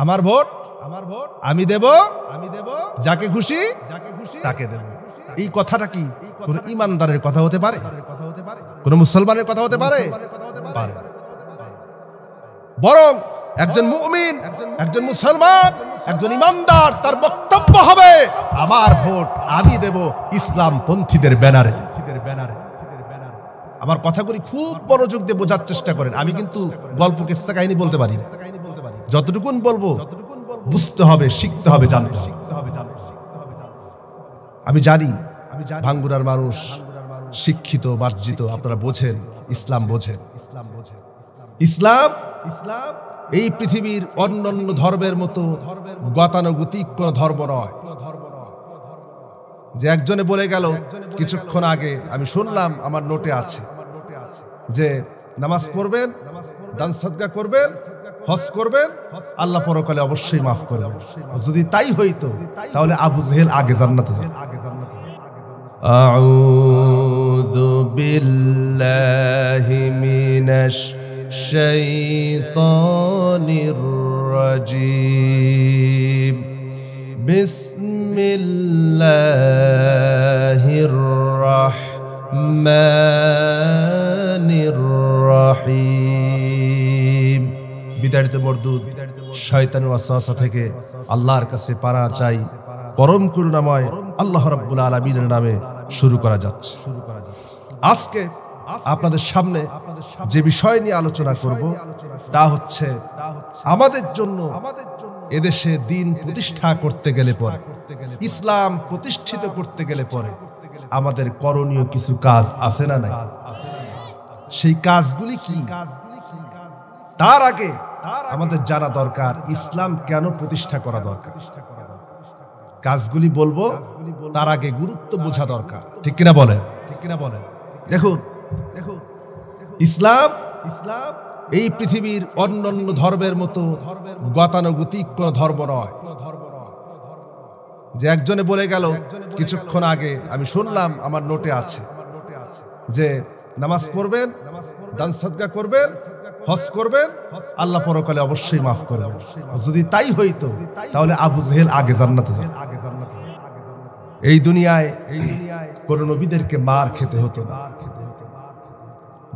আমার ভোট আমি দেব যাকে খুশি তাকে দেব। এই কথাটা কি কোন ইমানদারের কথা হতে পারে? কোন মুসলমানের কথা হতে পারে? বরং একজন মুমিন, একজন মুসলমান, একজন ইমানদার, তার বক্তব্য হবে আমার ভোট আমি দেব ইসলাম পন্থীদের ব্যানারে। আমার কথাগুলি খুব মনোযোগ দিয়ে বোঝার চেষ্টা করেন। আমি কিন্তু গল্প কিস্সা কাহিনী বলতে পারি না, যতটুকুন বলবো বুঝতে হবে, শিখতে হবে, জানতে হবে। আমি জানি ভাঙ্গুরার মানুষ শিক্ষিত, মার্জিত, আপনারা বোঝেন, ইসলাম বোঝেন। ইসলাম এই পৃথিবীর অন্যান্য ধর্মের মতো গতানুগতিক কোন ধর্ম নয় যে একজনে বলে গেল কিছুক্ষণ আগে, আমি শুনলাম, আমার নোটে আছে, যে নামাজ পড়বেন, দান সদকা করবেন, হজ করবেন, আল্লাহ পরকালে অবশ্যই মাফ করবেন। যদি তাই হইতো তাহলে আবু জেহেল আগে জান্নাতে যাবে। আউযু বিল্লাহি মিনাশ শাইতানির রাজীম। বিসমিল্লাহির রাহমানির রাহিম। বিতাড়িত মরদুদ শয়তানের ওয়াসওয়াসা থেকে আল্লাহর কাছে পানা চাই। পরম করুণাময় আল্লাহ রাব্বুল আলামিনের নামে শুরু করা যাচ্ছে। আজকে আপনাদের সামনে যে বিষয় নিয়ে আলোচনা করব তা হচ্ছে আমাদের জন্য এদেশে দিন প্রতিষ্ঠা করতে গেলে পরে, ইসলাম প্রতিষ্ঠিত করতে গেলে পরে আমাদের করণীয় কিছু কাজ আছে না নাই? সেই কাজগুলি কি? তার আগে আমাদের জানা দরকার ইসলাম কেন প্রতিষ্ঠা করা দরকার। কাজগুলি বলবো, তার আগে গুরুত্ব বোঝা দরকার। ঠিক কিনা বলেন? দেখুন, ইসলাম এই পৃথিবীর অন্যান্য ধর্মের মতো গতানুগতিক কোন ধর্ম নয় যে একজনে বলে গেল কিছুক্ষণ আগে, আমি শুনলাম, আমার নোটে আছে, যে নামাজ পড়বেন, দান সদকা করবেন, হজ করবেন, আল্লাহ পরকালে অবশ্যই মাফ করবেন। যদি তাই হইতো তাহলে আবু জেহেল আগে জান্নাতে যাবে। এই দুনিয়ায় কোন নবীদেরকে মার খেতে হতো না।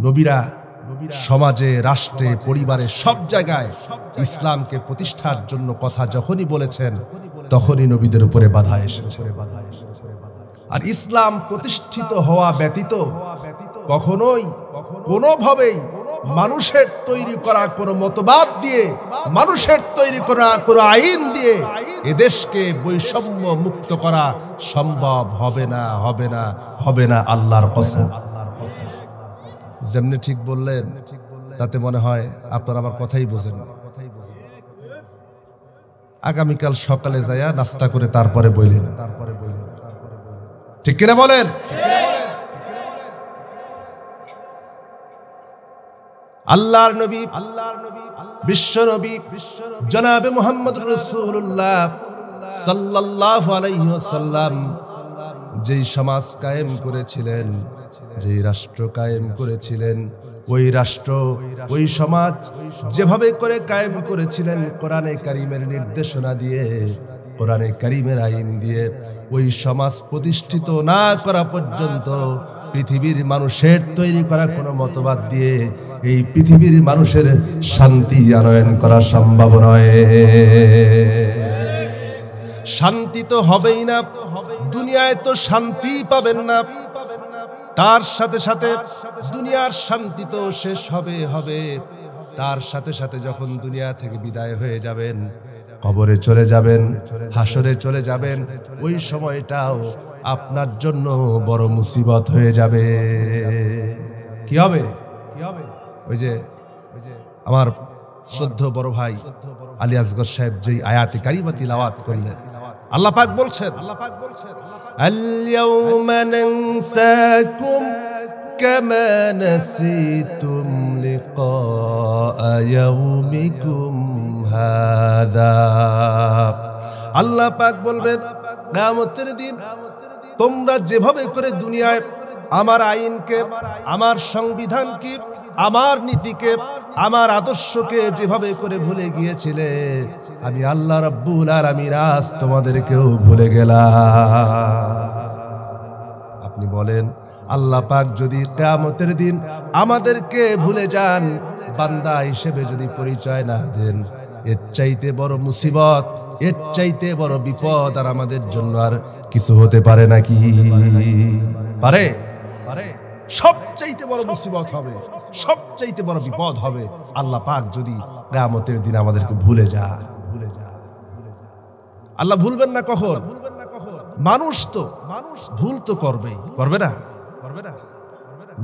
নবীরা সমাজে, রাষ্ট্রে, পরিবারে, সব জায়গায় ইসলামকে প্রতিষ্ঠার জন্য কথা যখনই বলেছেন তখনই নবীদের উপরে বাধা এসেছে। আর ইসলাম প্রতিষ্ঠিত হওয়া ব্যতীত কখনোই কোনোভাবেই মানুষের তৈরি করা কোনো মতবাদ দিয়ে, মানুষের তৈরি করা কোনো আইন দিয়ে এদেশকে বৈষম্য মুক্ত করা সম্ভব হবে না, হবে না, হবে না, আল্লাহর কসম। যেমনি ঠিক বললেন তাতে মনে হয় আপনারা আমার কথাই বোঝেন। আগামীকাল সকালে যাইয়া নাস্তা করে তারপরে বললেন, ঠিক কিনা বলেন? আল্লাহর নবী, বিশ্ব নবী জনাবে মুহাম্মদ রাসূলুল্লাহ সাল্লাল্লাহু আলাইহি ওয়াসাল্লাম যেই সমাজ কায়েম করেছিলেন, যেই রাষ্ট্র কায়েম করেছিলেন, ওই রাষ্ট্র, ওই সমাজ যেভাবে করে কায়েম করেছিলেন কোরআনে কারীমের নির্দেশনা দিয়ে, কোরআনে কারীমের আইন দিয়ে, ওই সমাজ প্রতিষ্ঠিত না করা পর্যন্ত পৃথিবীর মানুষের তৈরি করা কোনো মতবাদ দিয়ে এই পৃথিবীর মানুষের শান্তি আনয়ন করা সম্ভব নয়। শান্তি তো হবেই না, দুনিয়ায় তো শান্তি পাবেন না, তার সাথে সাথে দুনিয়ার শান্তি তো শেষ হবে। তার সাথে সাথে যখন দুনিয়া থেকে বিদায় হয়ে যাবেন, কবরে চলে যাবেন, হাসরে চলে যাবেন, ওই সময়টাও আপনার জন্য বড় মুসিবত হয়ে যাবে। কি হবে? ওই যে আমার শ্রদ্ধেয় বড় ভাই আলী আসগর সাহেব যেই আয়াতে কারিমা তিলাওয়াত করলেন, আল্লাহ পাক বলছেন, আল-ইয়াওমা নানসাকুম কামা নাসিতুম লিকা ইয়াউমিকুম হাদা। আল্লাহ পাক বলবেন, কিয়ামতের দিন তোমরা যেভাবে করে দুনিয়ায় আমার আইনকে, আমার সংবিধানকে, আমার নীতিকে, আমার আদর্শকে যেভাবে করে ভুলে গিয়েছিলে, আমি আল্লাহ রাব্বুল আলামিন আজ তোমাদেরকেও ভুলে গেলাম। আপনি বলেন, আল্লাহ পাক যদি কিয়ামতের দিন আমাদেরকে ভুলে যান, বান্দা হিসেবে যদি পরিচয় না দেন, এর চাইতে বড় মুসিবত, এর চাইতে বড় বিপদ আর আমাদের জন্য আর কিছু হতে পারে নাকি? পারে? সবচাইতে বড় মুসিবত হবে, সবচাইতে বড় বিপদ হবে আল্লাহ পাক যদি কিয়ামতের দিন আমাদেরকে ভুলে যান। আল্লাহ ভুলবেন না কখন? মানুষ তো ভুল তো করবেই, করবে না?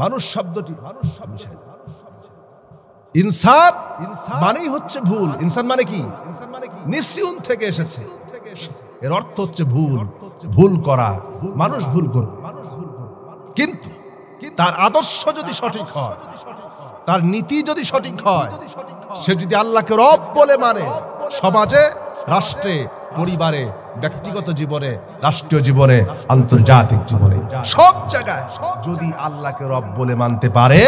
মানুষ শব্দটি ইনসান মানেই হচ্ছে ভুল। ইনসান মানে কি? নিসিউন থেকে এসেছে, এর অর্থ হচ্ছে ভুল, ভুল করা। মানুষ ভুল করবে, কিন্তু তার আদর্শ যদি সঠিক হয়, তার নীতি যদি সঠিক হয়, সে যদি আল্লাহকে রব বলে মানে, সমাজে, রাষ্ট্রে, পরিবারে, ব্যক্তিগত জীবনে, রাষ্ট্রীয় জীবনে, আন্তর্জাতিক জীবনে, সব জায়গায় যদি আল্লাহকে রব বলে মানতে পারে,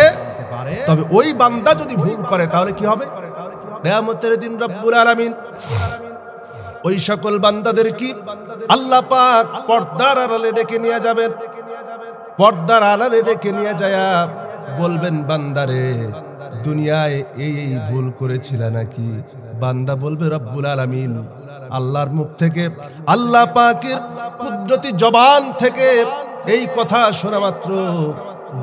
তবে ওই বান্দা যদি ভুল করে তাহলে কি হবে? কিয়ামতের দিন রব্বুল আলামিন ওই সকল বান্দাদের কি আল্লাহ পাক পর্দার আড়ালে ডেকে নিয়ে যাবেন। পর্দার আড়ালে ডেকে নিয়ে যায় বলবেন, বান্দারে দুনিয়ায় এই ভুল করেছিল নাকি? বান্দা বলবে, রব্বুল আলামিন, আল্লাহর মুখ থেকে, আল্লাহ পাকের কুদরতি জবান থেকে এই কথা শোনা মাত্র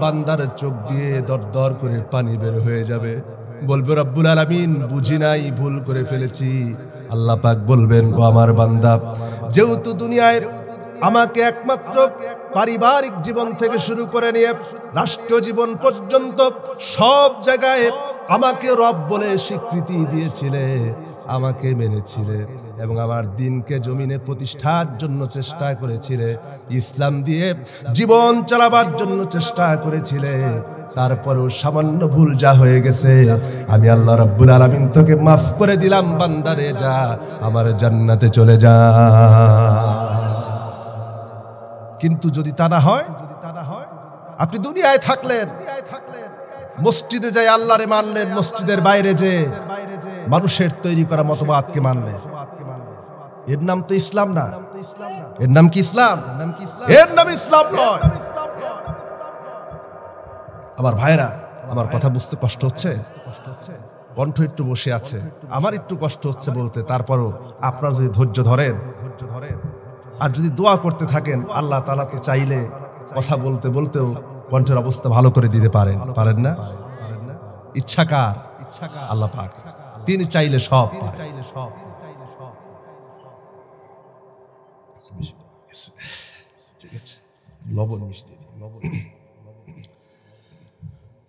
বান্দার চোখ দিয়ে দরদর করে পানি বের হয়ে যাবে। বলবে, রব্বুল আলামিন, বুঝি নাই, ভুল করে ফেলেছি। আল্লাহ পাক বলবেন, ও আমার বান্দা, যেহেতু দুনিয়ায় আমাকে একমাত্র পারিবারিক জীবন থেকে শুরু করে নিয়ে রাষ্ট্র জীবন পর্যন্ত সব জায়গায় আমাকে রব বলে স্বীকৃতি দিয়েছিলে, আমাকে মেনেছিলে এবং আমার দিনকে জমিনে প্রতিষ্ঠার জন্য চেষ্টা করেছিলে, ইসলাম দিয়ে জীবন চালাবার জন্য চেষ্টা করেছিলে, তারপরেও সামান্য ভুল যা হয়ে গেছে, আমি আল্লাহ রাব্বুল আলামিন তোকে মাফ করে দিলাম। বান্দারে, যা, আমার জান্নাতে চলে যা। কিন্তু যদি তা না হয়, আপনি দুনিয়ায় থাকলেন, মসজিদে যাই আল্লাহরে মানলেন, মসজিদের বাইরে যে মানুষের তৈরি করা মতবাদকে মানলেন, এর নাম তো ইসলাম না। এর নাম কি ইসলাম? এর নাম ইসলাম নয়। আমার ভাইরা, আমার কথা বুঝতে কষ্ট হচ্ছে? কণ্ঠ একটু বসে আছে, আমার একটু কষ্ট হচ্ছে বলতে, তারপরও আপনারা যদি ধৈর্য ধরেন আর যদি দোয়া করতে থাকেন, আল্লাহ তাআলা তো চাইলে কথা বলতে বলতেও কণ্ঠের অবস্থা ভালো করে দিতে পারেন, পারেন না? ইচ্ছা কার? আল্লাহ পাক, তিনি চাইলে সব পারেন। ঠিক আছে, লবণ মিষ্টি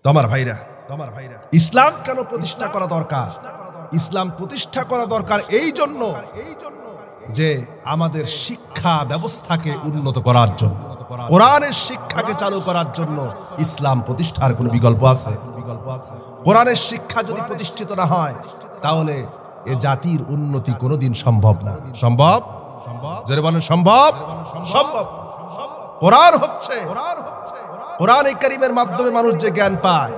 তোমার ভাইরা, ইসলাম কেন প্রতিষ্ঠা করা দরকার? ইসলাম প্রতিষ্ঠা করা দরকার এই জন্য যে আমাদের শিক্ষা ব্যবস্থাকে উন্নত করার জন্য, কোরআনের শিক্ষাকে চালু করার জন্য ইসলাম প্রতিষ্ঠার কোনো বিকল্প আছে? কোরআনের শিক্ষা যদি প্রতিষ্ঠিত না হয়, তাহলে এ জাতির উন্নতি কোনোদিন সম্ভব না। সম্ভব? যারা বলেন সম্ভব, সম্ভব। কোরআন হচ্ছে, কোরআন কারীমের মাধ্যমে মানুষ যে জ্ঞান পায়,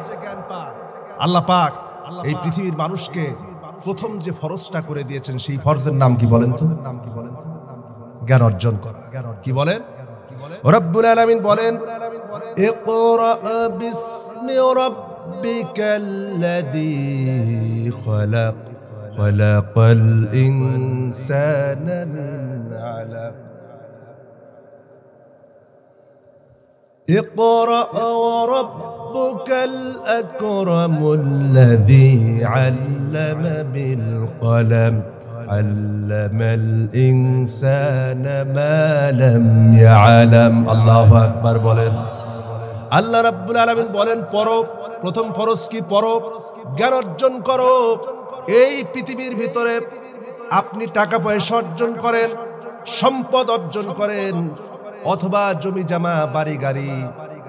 আল্লাহ পাক এই পৃথিবীর মানুষকে প্রথম যে ফরজটা করে দিয়েছেন, সেই ফরজের নাম কি বলেন তো? জ্ঞান অর্জন করা। কি বলেন? রব্বুল আলামিন বলেন, ইকরা বিসমি রাব্বিকাল্লাযী খলাক খলাকাল ইনসানা মিন আলাক اقرأ وربك الأكرم الذي علم بالقلم علم الإنسان ما لم يعلم الله أكبر বলেন। আল্লাহ রাব্বুল আলামিন বলেন, পড়ো। প্রথম ফরজ কি? পড়ো, জ্ঞান অর্জন করো। এই পৃথিবীর ভিতরে আপনি টাকা পয়সা অর্জন করেন, সম্পদ অর্জন করেন, অথবা জমি জমা, বাড়ি গাড়ি,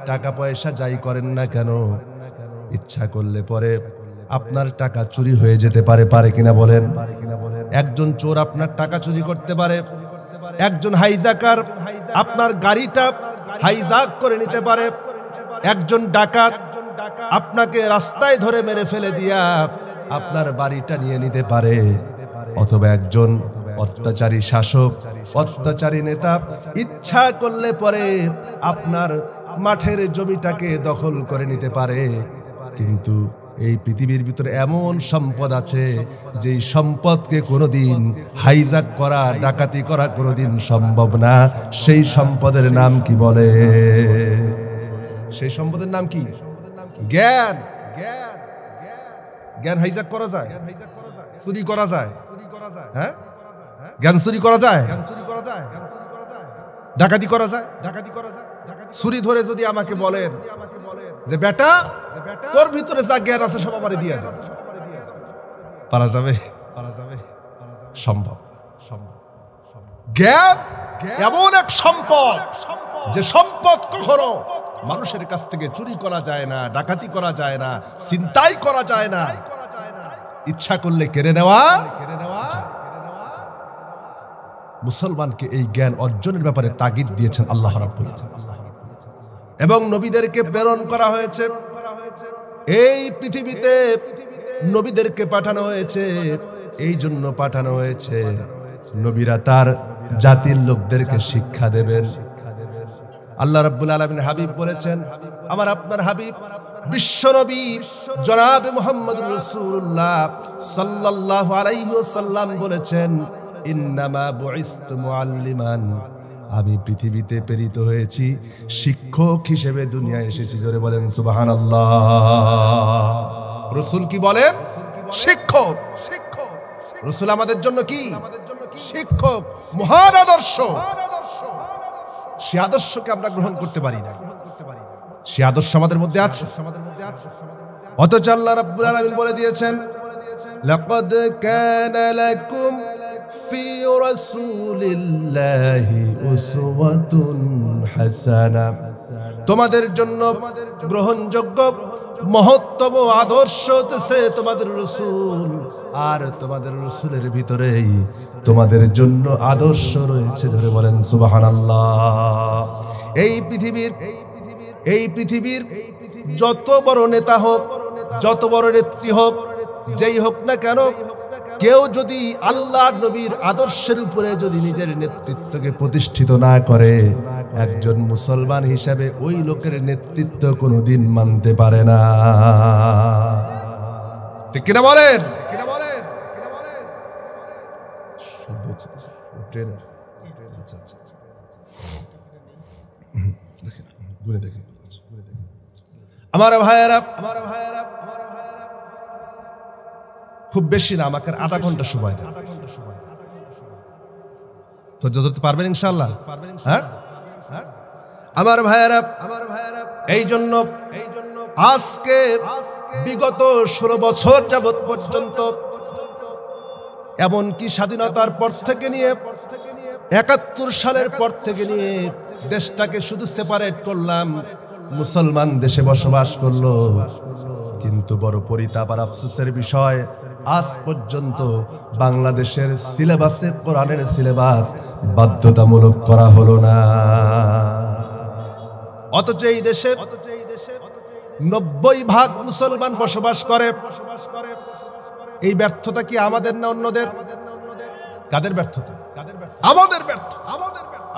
টাকা পয়সা যাই করেন না কেন, ইচ্ছা করলে পরে আপনার টাকা চুরি হয়ে যেতে পারে। পারে কিনা বলেন? একজন চোর আপনার টাকা চুরি করতে পারে, একজন হাইজাকার আপনার গাড়িটা হাইজাক করে নিতে পারে, একজন ডাকাত আপনাকে রাস্তায় ধরে মেরে ফেলে দিয়া আপনার বাড়িটা নিয়ে নিতে পারে, অথবা একজন অত্যাচারী শাসক, অত্যাচারী নেতা ইচ্ছা করলে পরে আপনার মাঠের জমিটাকে দখল করে নিতে পারে। কিন্তু এই পৃথিবীর ভিতরে এমন সম্পদ আছে যেই সম্পদকে কোনোদিন হাইজ্যাক করা, ডাকাতি করা কোনোদিন সম্ভব না। সেই সম্পদের নাম কি বলে? সেই সম্পদের নাম কি? জ্ঞান। জ্ঞান হাইজ্যাক করা যায়, চুরি করা যায়, হ্যাঁ? জ্ঞান চুরি করা যায়, ডাকাতি করা যায়। চুরি ধরে যদি আমাকে বলেন যে বেটা তোর ভিতরে যা জ্ঞান আছে সব আমারে দিয়ে দে, পারা যাবে? সম্ভব। জ্ঞান এমন এক সম্পদ যে সম্পদ কখনো মানুষের কাছ থেকে চুরি করা যায় না, ডাকাতি করা যায় না, ছিনতাই করা যায় না, ইচ্ছা করলে কেড়ে নেওয়া যায়। মুসলমানকে এই জ্ঞান অর্জনের ব্যাপারে তাগিদ দিয়েছেন আল্লাহ রাব্বুল আলামিন, এবং নবীদেরকে প্রেরণ করা হয়েছে। এই পৃথিবীতে নবীদেরকে পাঠানো হয়েছে, এই জন্য পাঠানো হয়েছে নবীরা তার জাতির লোকদেরকে শিক্ষা দেবেন। আল্লাহ রাব্বুল আলামিন হাবিব বলেছেন, আমার আপনার হাবিব বিশ্বনবী জনাব মুহাম্মদুর রাসূলুল্লাহ সাল্লাল্লাহু আলাইহি ওয়াসাল্লাম বলেছেন, ইন্নামা বুইসতু মুআল্লিমান, আমি পৃথিবীতে প্রেরিত হয়েছি শিক্ষক হিসেবে দুনিয়ায় এসেছি। জোরে বলেন সুবহানাল্লাহ। রাসূল কি বলেন? শিক্ষক। রাসূল আমাদের জন্য কি? শিক্ষক, মহান আদর্শ। সে আদর্শকে আমরা গ্রহণ করতে পারি না, সে আদর্শ আমাদের মধ্যে আছে। অথচ আল্লাহ রাব্বুল আলামিন বলে দিয়েছেন, লাকাদ কানা লাকুম ফি রাসূলিল্লাহি উসওয়াতুন হাসানা, তোমাদের জন্য গ্রহণযোগ্য মহত্তম আদর্শ হচ্ছে তোমাদের রাসূল, আর তোমাদের রাসূলের ভিতরেই তোমাদের জন্য আদর্শ রয়েছে। ধরে বলেন সুবহানাল্লাহ। এই পৃথিবীর যত বড় নেতা হোক, যত বড় নেত্রী হোক, যেই হোক না কেন, কেউ যদি আল্লাহ নবীর আদর্শের উপরে যদি নিজের নেতৃত্বকে প্রতিষ্ঠিত না করে, একজন মুসলমান হিসাবে ওই লোকের নেতৃত্ব কোনোদিন মানতে পারে না। ঠিক কিনা বলেন? আমার ভাইয়েরা, খুব বেশি না, আমাকে আধা ঘন্টা সময় দেন, তো ধরতে পারবেন ইনশাআল্লাহ? হ্যাঁ আমার ভাইয়েরা, এই জন্য আজকে বিগত 16 বছর যাবত পর্যন্ত, এমনকি স্বাধীনতার পর থেকে নিয়ে 71 সালের পর থেকে নিয়ে দেশটাকে শুধু সেপারেট করলাম, মুসলমান দেশে বসবাস করলো, কিন্তু বড় পরিতাপ আর আফসোসের বিষয়, আজ পর্যন্ত বাংলাদেশের সিলেবাসে কোরআনের সিলেবাস বাধ্যতামূলক করা হলো না। অথচ এই দেশে 90% মুসলমান বসবাস করে। এই ব্যর্থতা কি আমাদের না অন্যদের? কাদের ব্যর্থতা? আমাদের ব্যর্থতা।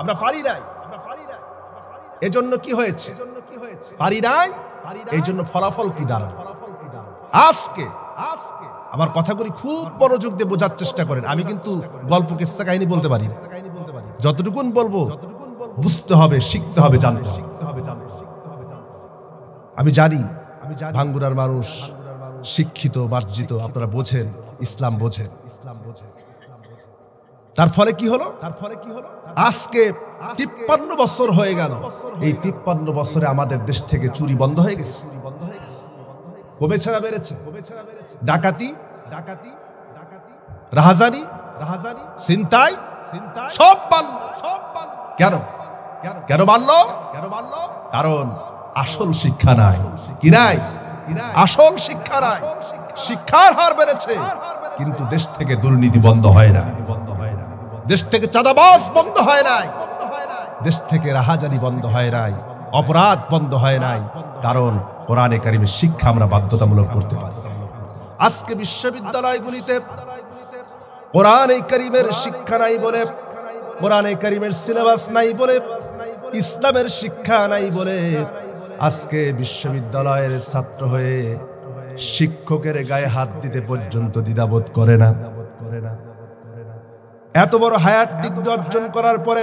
আমরা পারি নাই, এজন্য কি হয়েছে? পারি নাই, এই জন্য ফলাফল কি দাঁড়ায়? আজকে আমার কথাগুলি খুব মনোযোগ দিয়ে বোঝার চেষ্টা করেন। আমি কিন্তু গল্প কিস্সা কাহিনী বলতে পারি না, যতটুকুন বলবো বুঝতে হবে, শিখতে হবে, জানতে হবে। আমি জানি ভাঙ্গুরার মানুষ শিক্ষিত, মার্জিত, আপনারা বোঝেন, ইসলাম বোঝেন। তার ফলে কি হলো? আজকে 53 বছর হয়ে গেল। এই 53 বছরে আমাদের দেশ থেকে চুরি বন্ধ হয়ে গেছে, কমেছে না বেড়েছে? ডাকাতি, রাহাজানি, ছিনতাই সব বাড়লো। কেন? কেন বাড়লো? কারণ আসল শিক্ষা নাই। কি নাই? আসল শিক্ষা নাই। শিক্ষার হার বেড়েছে, কিন্তু দেশ থেকে দুর্নীতি বন্ধ হয় না, দেশ থেকে চাঁদাবাজ বন্ধ হয় নাই, দেশ থেকে রাহাজানি বন্ধ হয় নাই, অপরাধ বন্ধ হয় নাই। কারণ কোরআনে কারিমের শিক্ষা আমরা বাধ্যতামূলক করতে পারি। আজকে বিশ্ববিদ্যালয়গুলিতে কোরআনে কারিমের শিক্ষা নাই বলে, কোরআনে কারিমের সিলেবাস নাই বলে, ইসলামের শিক্ষা নাই বলে আজকে বিশ্ববিদ্যালয়ের ছাত্র হয়ে শিক্ষকের গায়ে হাত দিতে পর্যন্ত দ্বিধাবোধ করে না। এত বড় হায়ার ডিগ্রি অর্জন করার পরে,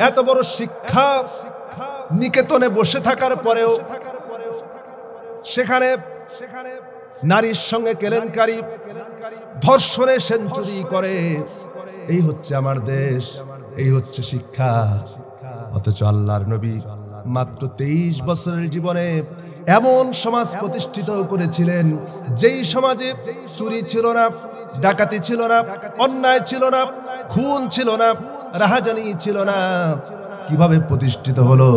এত বড় শিক্ষা নিকেতনে বসে থাকার পরেও সেখানে নারীর সঙ্গে কেলেঙ্কারি, ধর্ষণে সেঞ্চুরি করে। এই হচ্ছে আমার দেশ, এই হচ্ছে শিক্ষা। অথচ আল্লাহর নবী মাত্র 23 বছরের জীবনে এমন সমাজ প্রতিষ্ঠিত করেছিলেন, যেই সমাজে চুরি ছিল না, ডাকাতি ছিল না, অন্যায় ছিল না, খুন ছিল না, রাহাজানি ছিল না। কিভাবে প্রতিষ্ঠিত হলো?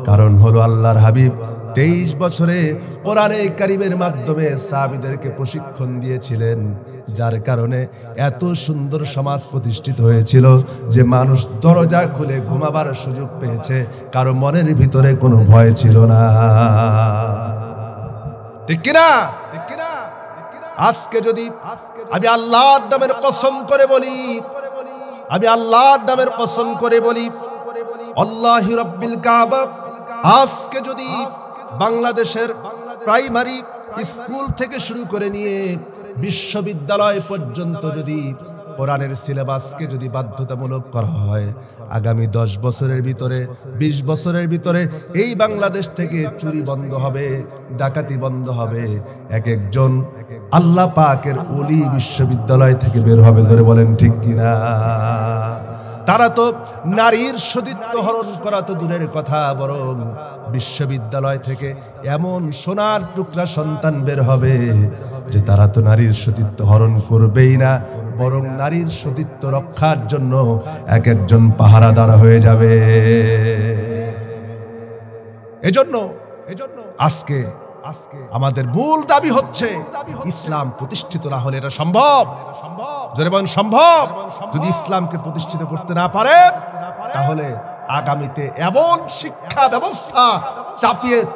কারণ হলো আল্লাহর হাবিব 23 বছরে কোরআনে কারিমের মাধ্যমে সাহাবীদেরকে প্রশিক্ষণ দিয়েছিলেন, যার কারণে এত সুন্দর সমাজ প্রতিষ্ঠিত হয়েছিল যে মানুষ দরজা খুলে ঘুমাবার সুযোগ পেয়েছে, কারো মনের ভিতরে কোনো ভয় ছিল না। ঠিক কিনা? আজকে যদি আমি আল্লাহর নামের কসম করে বলি, আমি আল্লাহর নামের কসম করে বলি, আল্লাহি রাব্বিল কাবা, আজকে যদি বাংলাদেশের প্রাইমারি স্কুল থেকে শুরু করে নিয়ে বিশ্ববিদ্যালয় পর্যন্ত যদি কোরআনের সিলেবাসকে যদি বাধ্যতামূলক করা হয়, আগামী 10 বছরের ভিতরে, 20 বছরের ভিতরে এই বাংলাদেশ থেকে চুরি বন্ধ হবে, ডাকাতি বন্ধ হবে। এক একজন আল্লাহ পাকের ওলি বিশ্ববিদ্যালয় থেকে বের হবে। জোরে বলেন ঠিক কিনা? তারা তো নারীর সতীত্ব হরণ করা তো দূরের কথা, বরং বিশ্ববিদ্যালয় থেকে এমন সোনার টুকরা সন্তান বের হবে যে তারা তো নারীর সতীত্ব হরণ করবেই না, বরং নারীর সতীত্ব রক্ষার জন্য এক একজন পাহারাদার হয়ে যাবে। এজন্য আজকে আমাদের মূল দাবি হচ্ছে, ইসলাম প্রতিষ্ঠিত না হলে এটা সম্ভব। জোরে বলেন সম্ভব। যদি ইসলামকে প্রতিষ্ঠিত করতে না পারে, তাহলে আগামীতে এমন শিক্ষা ব্যবস্থা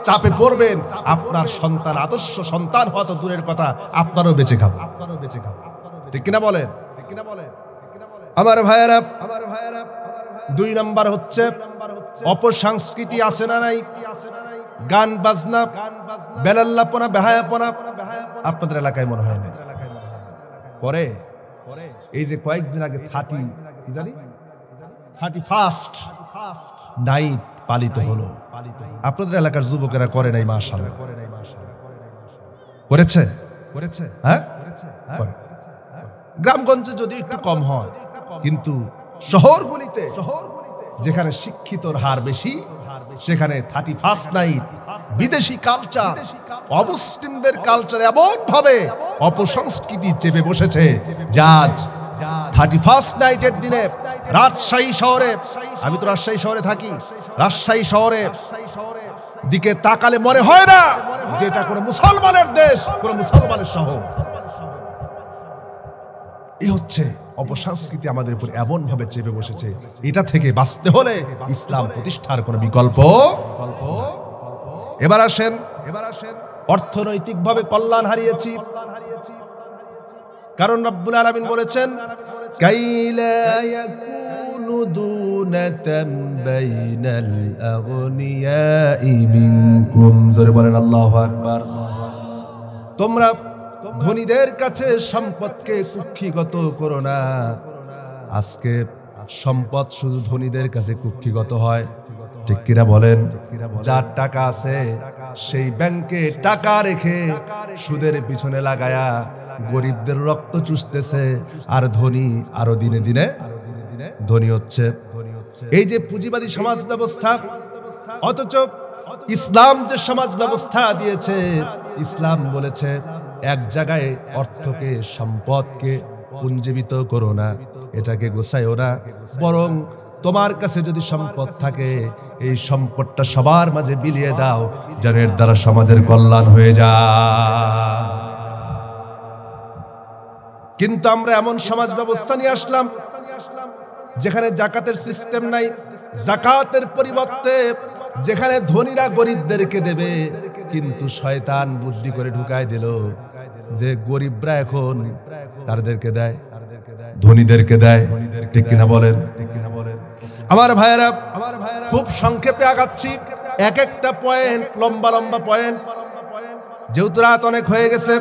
চাপে পড়বেন, আপনার সন্তান, আদর্শ সন্তান হওয়া তো দূরের কথা, আপনারও বেঁচে খাবে। ঠিক কিনা বলেন? আমার ভাইয়েরা, 2 নাম্বার হচ্ছে অপসংস্কৃতি আছে না নাই? গান বাজনা, বেলাল্লাপনা, বেহায়াপনা আপনাদের এলাকায় মনে হয় না করে? এই যে কয়েকদিন আগে 31st নাইট পালিত হলো, আপনাদের এলাকার যুবকেরা করে নাই? মাশাআল্লাহ করেছে। হ্যাঁ, গ্রামগঞ্জে যদি একটু কম হয়, কিন্তু শহরগুলিতে যেখানে শিক্ষিতর হার বেশি, সেখানে 31st নাইট বিদেশি কালচার, অমুসলিমদের কালচার এমন ভাবে অপসংস্কৃতি চেপে বসেছে, যাজ 31st নাইটের দিনে রাজশাহী শহরে, আমি তো রাজশাহী শহরে থাকি, রাজশাহী শহরে দিকে তাকালে মনে হয় না যে এটা কোনো মুসলমানের দেশ, কোনো মুসলমানের শহর। এই হচ্ছে অপসংস্কৃতি আমাদের উপর এমন ভাবে চেপে বসেছে। এটা থেকে বাঁচতে হলে ইসলাম প্রতিষ্ঠার কোনো বিকল্প। এবার আসেন, অর্থনৈতিকভাবে কল্যাণ হারিয়েছি, কারণ রব্বুল আলামিন বলেছেন, কাইলা ইয়াকুনু দুনাতাম বাইনাল আগনিয়াই মিনকুম। জোরে বলেন আল্লাহু আকবার। তোমরা ধনীদের কাছে সম্পদকে কুক্ষিগত করো না। আজকে সম্পদ শুধু ধনীদের কাছে কুক্ষিগত হয়, ঠিক কিনা বলেন? যার টাকা আছে সেই ব্যাংকে টাকা রেখে সুদের পিছনে লাগায়া গরিবদের রক্ত চুষতেছে, আর ধনী আরো দিনে দিনে ধনী হচ্ছে। এই যে পুঁজিবাদী সমাজ ব্যবস্থা, অথচ ইসলাম যে সমাজ ব্যবস্থা দিয়েছে, ইসলাম বলেছে এক জায়গায় অর্থকে, সম্পদকে পুঞ্জীবিত করো না, এটাকে গোছাইও না, বরং তোমার কাছে যদি সম্পদ থাকে এই সম্পদটা সবার মাঝে বিলিয়ে দাও, যেন এর দ্বারা সমাজের কল্যাণ হয়ে যায়। কিন্তু আমরা এমন সমাজ ব্যবস্থা নিয়ে আসলাম যেখানে জাকাতের সিস্টেম নাই। জাকাতের পরিবর্তে যেখানে ধনীরা গরিবদেরকে দেবে, কিন্তু শয়তান বুদ্ধি করে ঢুকায় দিল যে গরিবরা এখন তাদেরকে দেয়, ধনীদেরকে দেয়। ঠিক কিনা বলেন? আমার ভাইয়েরা, খুব সংক্ষেপে আগাচ্ছি, এক একটা পয়েন্ট, লম্বা লম্বা পয়েন্ট, যেহেতু রাত অনেক হয়ে গেছে।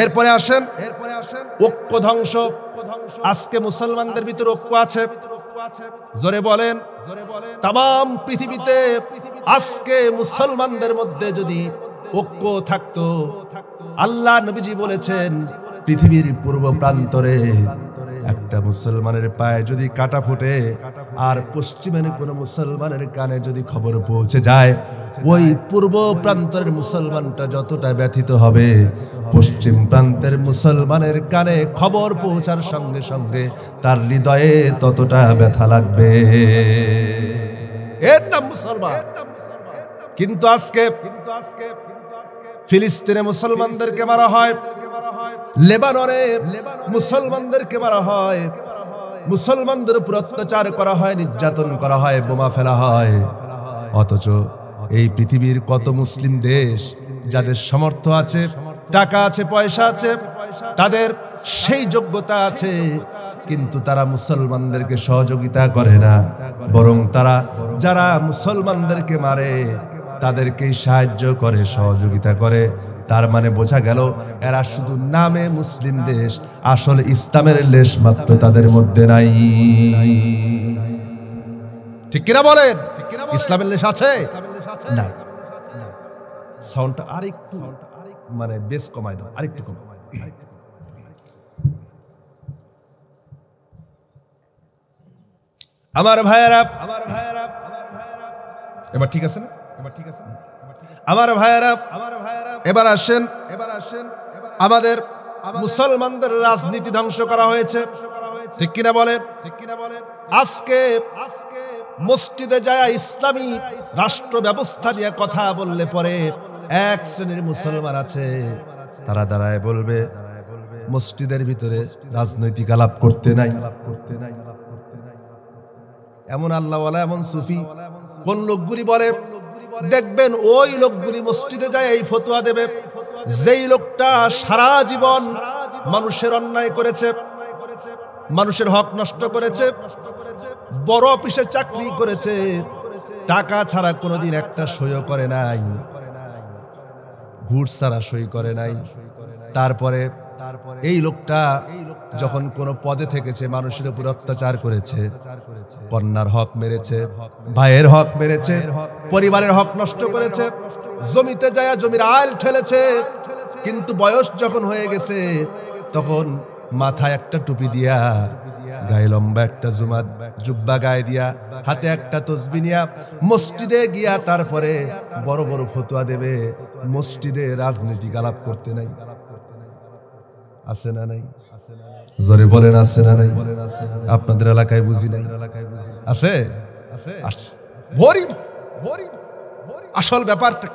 এরপরে আসেন ঐক্য ধ্বংস। আজকে মুসলমানদের ভিতরে ঐক্য আছে? জোরে বলেন। তাম পৃথিবীতে আজকে মুসলমানদের মধ্যে যদি ঐক্য থাকতো, আল্লাহ নবীজি বলেছেন পৃথিবীর পূর্ব প্রান্তরে একটা মুসলমানের পায়ে যদি কাটা ফুটে আর পশ্চিমের কোন মুসলমানের কানে যদি খবর পৌঁছে যায়, ওই পূর্ব প্রান্তের মুসলমানটা যতটা ব্যথিত হবে, পশ্চিম প্রান্তের মুসলমানের কানে খবর পৌঁছার সঙ্গে সঙ্গে তার হৃদয়ে ততটা ব্যথা লাগবে। এর নাম মুসলমান। কিন্তু আজকে ফিলিস্তিনে মুসলমানদেরকে মারা হয়, লেবাননে মুসলমানদেরকে মারা হয়, মুসলমানদের উপর অত্যাচার করা হয়, নির্যাতন করা হয়, বোমা ফেলা হয়। অথচ এই পৃথিবীর কত মুসলিম দেশ যাদের সামর্থ্য আছে, টাকা আছে, পয়সা আছে, তাদের সেই যোগ্যতা আছে, কিন্তু তারা মুসলমানদেরকে সহযোগিতা করে না, বরং তারা যারা মুসলমানদেরকে মারে তাদেরকেই সাহায্য করে, সহযোগিতা করে। তার মানে বোঝা গেল এরা শুধু নামে মুসলিম দেশ, আসলে ইসলামের লেশ মাত্র তাদের মধ্যে নাই। ঠিক কিনা বলেন? ইসলামের লেশ আছে? নাই। সাউন্ডটা আরেকটু মানে বেশ কমাই দাও, আরেকটু কমাই। আমার ভাইয়েরা, এবার ঠিক আছে না? আমার ভাইয়েরা, এবার আসেন আমাদের মুসলমানদের রাজনীতি ধ্বংস করা হয়েছে। ঠিক কিনা বলেন? আজকে মসজিদে যায় ইসলামী রাষ্ট্র ব্যবস্থা নিয়ে কথা বললে পরে এক শ্রেণীর মুসলমান আছে, তারা দাঁড়ায় বলবে মসজিদের ভিতরে রাজনৈতিক আলাপ করতে নাই। এমন আল্লাহওয়ালা, এমন সুফি কোন লোকগুলি বলে, দেখবেন ওই লোকগুলি মসজিদে যায় এই ফতোয়া দেবে, যেই লোকটা সারা জীবন মানুষের অন্যায় করেছে, মানুষের হক নষ্ট করেছে, বড় অফিসে চাকরি করেছে, টাকা ছাড়া কোনোদিন একটা সইও করে নাই, ঘুষ ছাড়া সই করে নাই, তারপরে এই লোকটা যখন কোনো পদে থেকেছে মানুষের উপর অত্যাচার করেছে, কন্যার হক মেরেছে, ভাইয়ের হক মেরেছে, পরিবারের হক নষ্ট করেছে, জমিতে যায় জমির আইল ঠেলেছে, কিন্তু বয়স যখন হয়ে গেছে তখন মাথায় একটা টুপি দিয়া, গায়ে লম্বা একটা জুব্বা গায়ে দিয়া, হাতে একটা তসবিহ নিয়া মসজিদে গিয়া তারপরে বড় বড় ফতোয়া দেবে। মসজিদে রাজনীতিক আলাপ করতে নাই। আছে না নাই? জোরে বলেন, আছে না নাই? আপনাদের এলাকায় বুঝি নাই? আছে? আছে। আসল ব্যাপারটা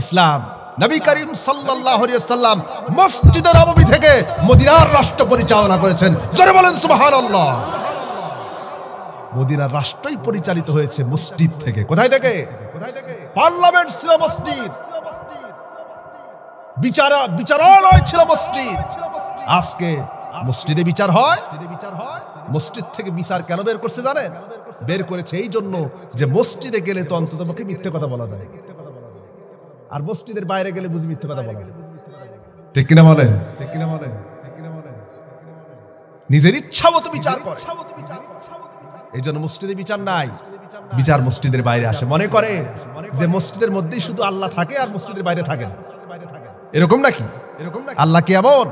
ইসলাম। নবী করিম সাল্লাল্লাহু আলাইহি ওয়াসাল্লাম মসজিদে নববী থেকে মদিনার রাষ্ট্র পরিচালনা করেছেন। জোরে বলেন সুবহানাল্লাহ। মদিনার রাষ্ট্রই পরিচালিত হয়েছে মসজিদ থেকে। কোথায় থেকে? পার্লামেন্ট ছিল মসজিদ, বিচারালয় ছিল মসজিদ। আজকে মসজিদে বিচার হয়। মসজিদ থেকে বিচার কেন বের করছে জানেন? বের করেছে এই জন্য যে মসজিদে গেলে তো অন্তত পক্ষে মিথ্যে কথা বলা যায়, আর মসজিদের বাইরে গেলে বুঝি মিথ্যে কথা বলা যায়। ঠিক কিনা বলেন? নিজের ইচ্ছা মতো বিচার করে। এই জন্য মসজিদে বিচার নাই, বিচার মসজিদের বাইরে আসে। মনে করে যে মসজিদের মধ্যেই শুধু আল্লাহ থাকে আর মসজিদের বাইরে থাকে না। এরকম নাকি? আল্লাহ কি এমন?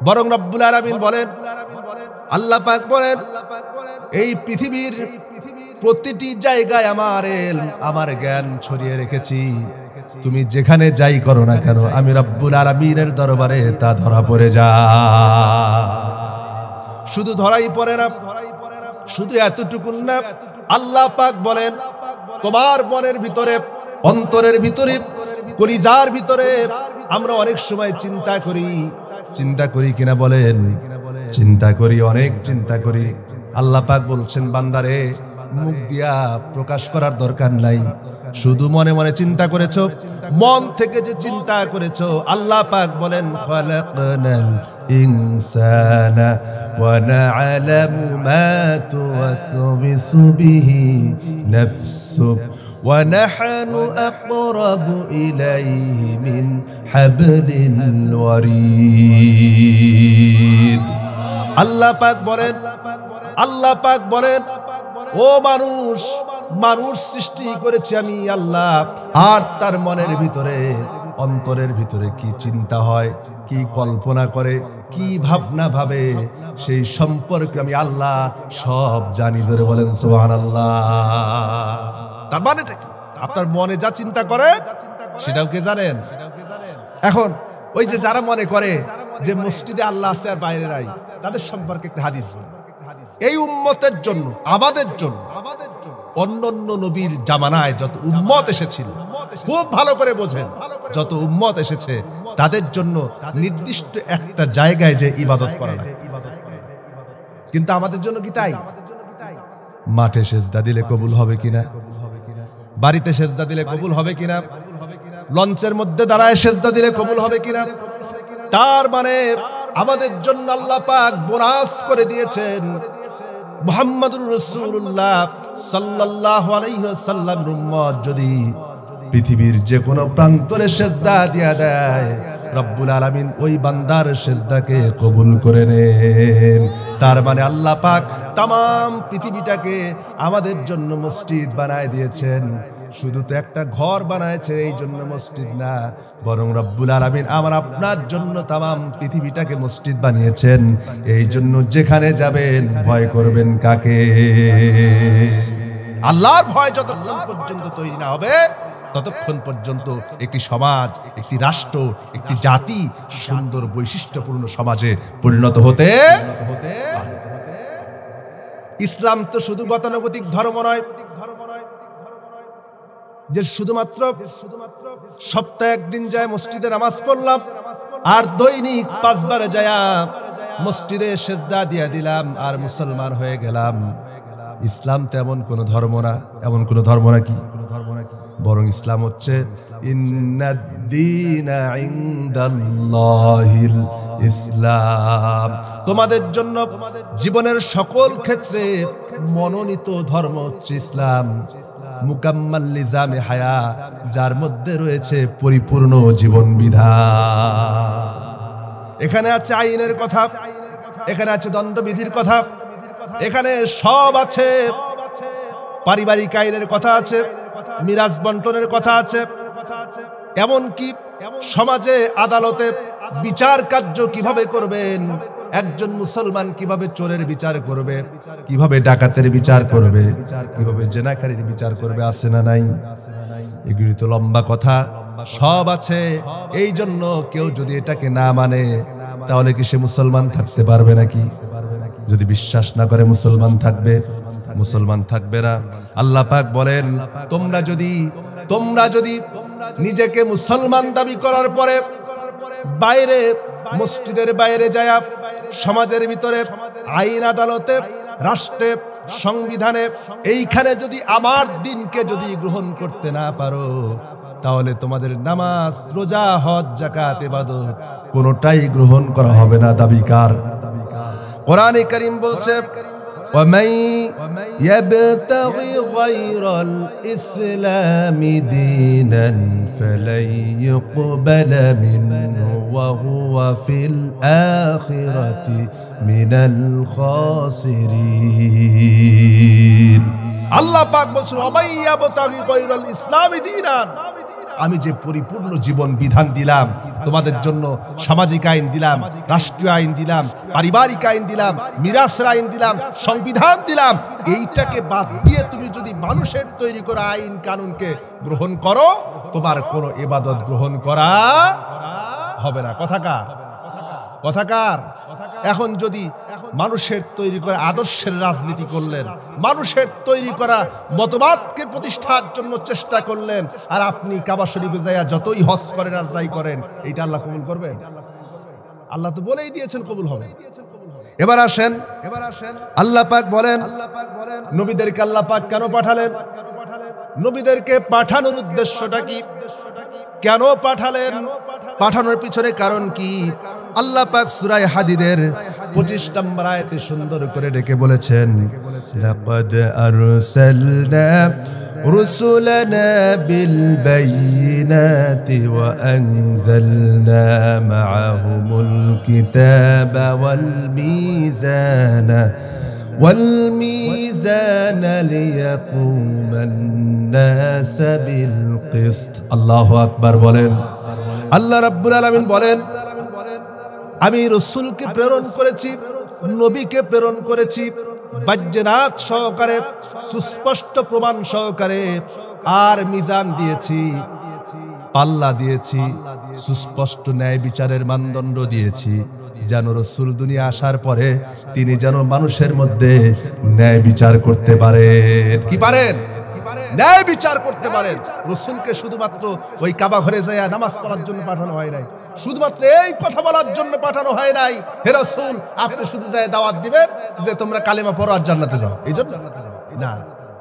বরং রব্বুল আলামিন বলেন, আল্লাহ পাক বলেন, এই পৃথিবীর প্রতিটি জায়গায় আমার জ্ঞান ছড়িয়ে রেখেছি। তুমি যেখানে যাই করো না কেন, আমি রব্বুল আলামিনের দরবারে তা ধরা পড়ে যা। শুধু ধরাই পড়ে না, শুধু এতটুকু না, আল্লাহ পাক বলেন তোমার মনের ভিতরে, অন্তরের ভিতরে, কলিজার ভিতরে আমরা অনেক সময় চিন্তা করি কিনা বলেন? চিন্তা করি, অনেক চিন্তা করি। আল্লাহ পাক বলছেন বান্দারে মুখ দিয়া প্রকাশ করার দরকার নাই, শুধু মনে মনে চিন্তা করেছো, মন থেকে যে চিন্তা করেছো, আল্লাহ পাক বলেন খালাকনাল ইনসানা ওয়া না'লামু মা তুওয়াসবিসু বিহি নাফসুহু ওয়া নাহনু আকরাবু ইলাইহি মিন হাবলিল ওয়ারিদ। আল্লাহ পাক বলেন ও মানুষ, মানুষ সৃষ্টি করেছি আমি আল্লাহ, আর তার মনের ভিতরে, অন্তরের ভিতরে কি চিন্তা হয়, কি কল্পনা করে, কি ভাবনা ভাবে, সেই সম্পর্কে আমি আল্লাহ সব জানি। জোরে বলেন সুবহানাল্লাহ। তার মানেটা কি? আপনার মনে যা চিন্তা করে সেটাও কে জানেন? এখন ওই যে যারা মনে করে যে মসজিদে আল্লাহ আছে আর বাইরে নাই, তাদের সম্পর্কে একটা হাদিস বলি। এই উম্মতের জন্য, আমাদের জন্য, অন্যান্য নবীর জামানায় যত উম্মত এসেছিল, খুব ভালো করে বোঝেন, যত উম্মত এসেছে তাদের জন্য নির্দিষ্ট একটা জায়গায় যে ইবাদত করা লাগে। কিন্তু আমাদের জন্য কি তাই? মাঠে সেজদা দিলে কবুল হবে কিনা, বাড়িতে সেজদা দিলে কবুল হবে কিনা, লঞ্চের মধ্যে দাঁড়ায় সেজদা দিলে কবুল হবে কিনা, তার মানে আমাদের জন্য আল্লাহ পাক বোনাস করে দিয়েছেন মুহাম্মদুর রাসূলুল্লাহ সাল্লাল্লাহু আলাইহি ওয়াসাল্লামের উম্মত যদি পৃথিবীর যে কোনো প্রান্তরে সেজদা দিয়া দেয়, রব্বুল আলামিন ওই বান্দার সেজদাকে কবুল করে নেন। তার মানে আল্লাহ পাক তামাম পৃথিবীটাকে আমাদের জন্য মসজিদ বানায় দিয়েছেন। শুধু তো একটা ঘর বানায়ছে এই জন্য মসজিদ না, বরং রব্বুল আলামিন আমার আপনার জন্য তামাম পৃথিবীটাকে মসজিদ বানিয়েছেন। এই জন্য যেখানে যাবেন ভয় করবেন কাকে? আল্লাহর ভয় যতক্ষণ পর্যন্ত তৈরি না হবে, ততক্ষণ পর্যন্ত একটি সমাজ, একটি রাষ্ট্র, একটি জাতি সুন্দর বৈশিষ্ট্যপূর্ণ সমাজে পরিণত হতে। ইসলাম তো শুধু গতানুগতিক ধর্ম নয় যে শুধুমাত্র সপ্তাহে একদিন যায় মসজিদে নামাজ পড়লাম আর দৈনিক 5 বার যায় মসজিদে সেজদা দিয়ে দিলাম আর মুসলমান হয়ে গেলাম। ইসলাম তো এমন কোন ধর্ম না, এমন কোন ধর্ম নাকি? বরং ইসলাম হচ্ছে ইন্নাদ-দীনা ইনদাল্লাহিল ইসলাম। তোমাদের জন্য জীবনের সকল ক্ষেত্রে মনোনীত ধর্ম হচ্ছে ইসলাম। মুকাম্মাল লিজামে হায়া, যার মধ্যে রয়েছে পরিপূর্ণ জীবন বিধান। এখানে আছে আইনের কথা, এখানে আছে দণ্ডবিধির কথা, এখানে সব আছে। পারিবারিক আইনের কথা আছে, মিরাজ বন্টনের কথা আছে, এমনকি সমাজে আদালতে বিচার কার্য কিভাবে করবেন, একজন মুসলমান কিভাবে চোরের বিচার করবে, কিভাবে ডাকাতের বিচার করবে, কিভাবে জেনাকারীর বিচার করবে, আছে না নাই? এগুলি তো লম্বা কথা, সব আছে। এই জন্য কেউ যদি এটাকে না মানে তাহলে কি সে মুসলমান থাকতে পারবে নাকি? যদি বিশ্বাস না করে মুসলমান থাকবে? মুসলমান থাকবে না। আল্লাহ পাক বলেন তোমরা যদি নিজেকে মুসলমান দাবি করার পরে বাইরে, মসজিদের বাইরে যায়, সমাজের ভিতরে, আইন আদালতে, রাষ্ট্রে, সংবিধানে, এইখানে যদি আমার দিনকে যদি গ্রহণ করতে না পারো, তাহলে তোমাদের নামাজ, রোজা, হজ, যাকাত, ইবাদত কোনটাই গ্রহণ করা হবে না। দাবিকার কোরআনে কারীম বলছে وَمَن يَبْتَغِي غَيْرَ الْإِسْلَامِ دِينًا فَلَن يُقْبَلَ مِنْهُ وَهُوَ فِي الْآخِرَةِ مِنَ الْخَاسِرِينَ। আল্লাহ পাক বলেন وَمَن يَبْتَغِي غَيْرَ الْإِسْلَامِ دِينًا, আমি যে পরিপূর্ণ জীবন বিধান দিলাম তোমাদের জন্য, সামাজিক আইন দিলাম, রাষ্ট্রীয় আইন দিলাম, পারিবারিক আইন দিলাম, মিরাসের আইন দিলাম, সংবিধান দিলাম, এইটাকে বাদ দিয়ে তুমি যদি মানুষের তৈরি করা আইন কানুনকে গ্রহণ করো, তোমার কোনো ইবাদত গ্রহণ করা হবে না। কথাকার এখন যদি মানুষের তৈরি করা আদর্শের রাজনীতি করলেন, মানুষের তৈরি করা মতবাদকে প্রতিষ্ঠার জন্য চেষ্টা করলেন, আর আপনি কাবা শরীফে যাইয়া যতই হজ করেন আর যাই করেন, এইটা আল্লাহ কবুল করবেন? আল্লাহ তো বলেই দিয়েছেন কবুল হবে। এবার আসেন আল্লাহ পাক বলেন নবীদেরকে আল্লাহ পাক কেন পাঠালেন? নবীদেরকে পাঠানোর উদ্দেশ্যটা কি, কেন পাঠালেন, পাঠানোর পিছনে কারণ কি? আল্লাহ পাক সূরা হাদীদের 25 নম্বর আয়াতে সুন্দর করে ডেকে বলেছেন, লাকাদ আরসালনা রুসুলানা বিল বাইয়িনাতি ওয়া আনজালনা মাআহুমুল কিতাবা ওয়াল মিজানা লিয়াকুমান নাস বিল কিসত। আল্লাহু আকবার বলেন। আল্লাহ রাব্বুল আলামিন বলেন, আমি রাসূলকে প্রেরণ করেছি, নবীকে প্রেরণ করেছি বাজ্যনাত সহকারে, সুস্পষ্ট প্রমাণ সহকারে, আর মিজান দিয়েছি, পাল্লা দিয়েছি, সুস্পষ্ট ন্যায় বিচারের মানদণ্ড দিয়েছি, যেন রাসূল দুনিয়া আসার পরে তিনি যেন মানুষের মধ্যে ন্যায় বিচার করতে পারেন। কি পারেন? ন্যায় বিচার করতে পারেন। রাসূলকে শুধুমাত্র ওই কাবা ঘরে যায় নামাজ পড়ার জন্য পাঠানো হয় নাই, শুধুমাত্র এই কথা বলার জন্য পাঠানো হয় নাই, হে রাসূল আপনি শুধু যায় দাওয়াত দিবেন যে তোমরা কালেমা পড়ো আর জান্নাতে যাও, এই জন্য না,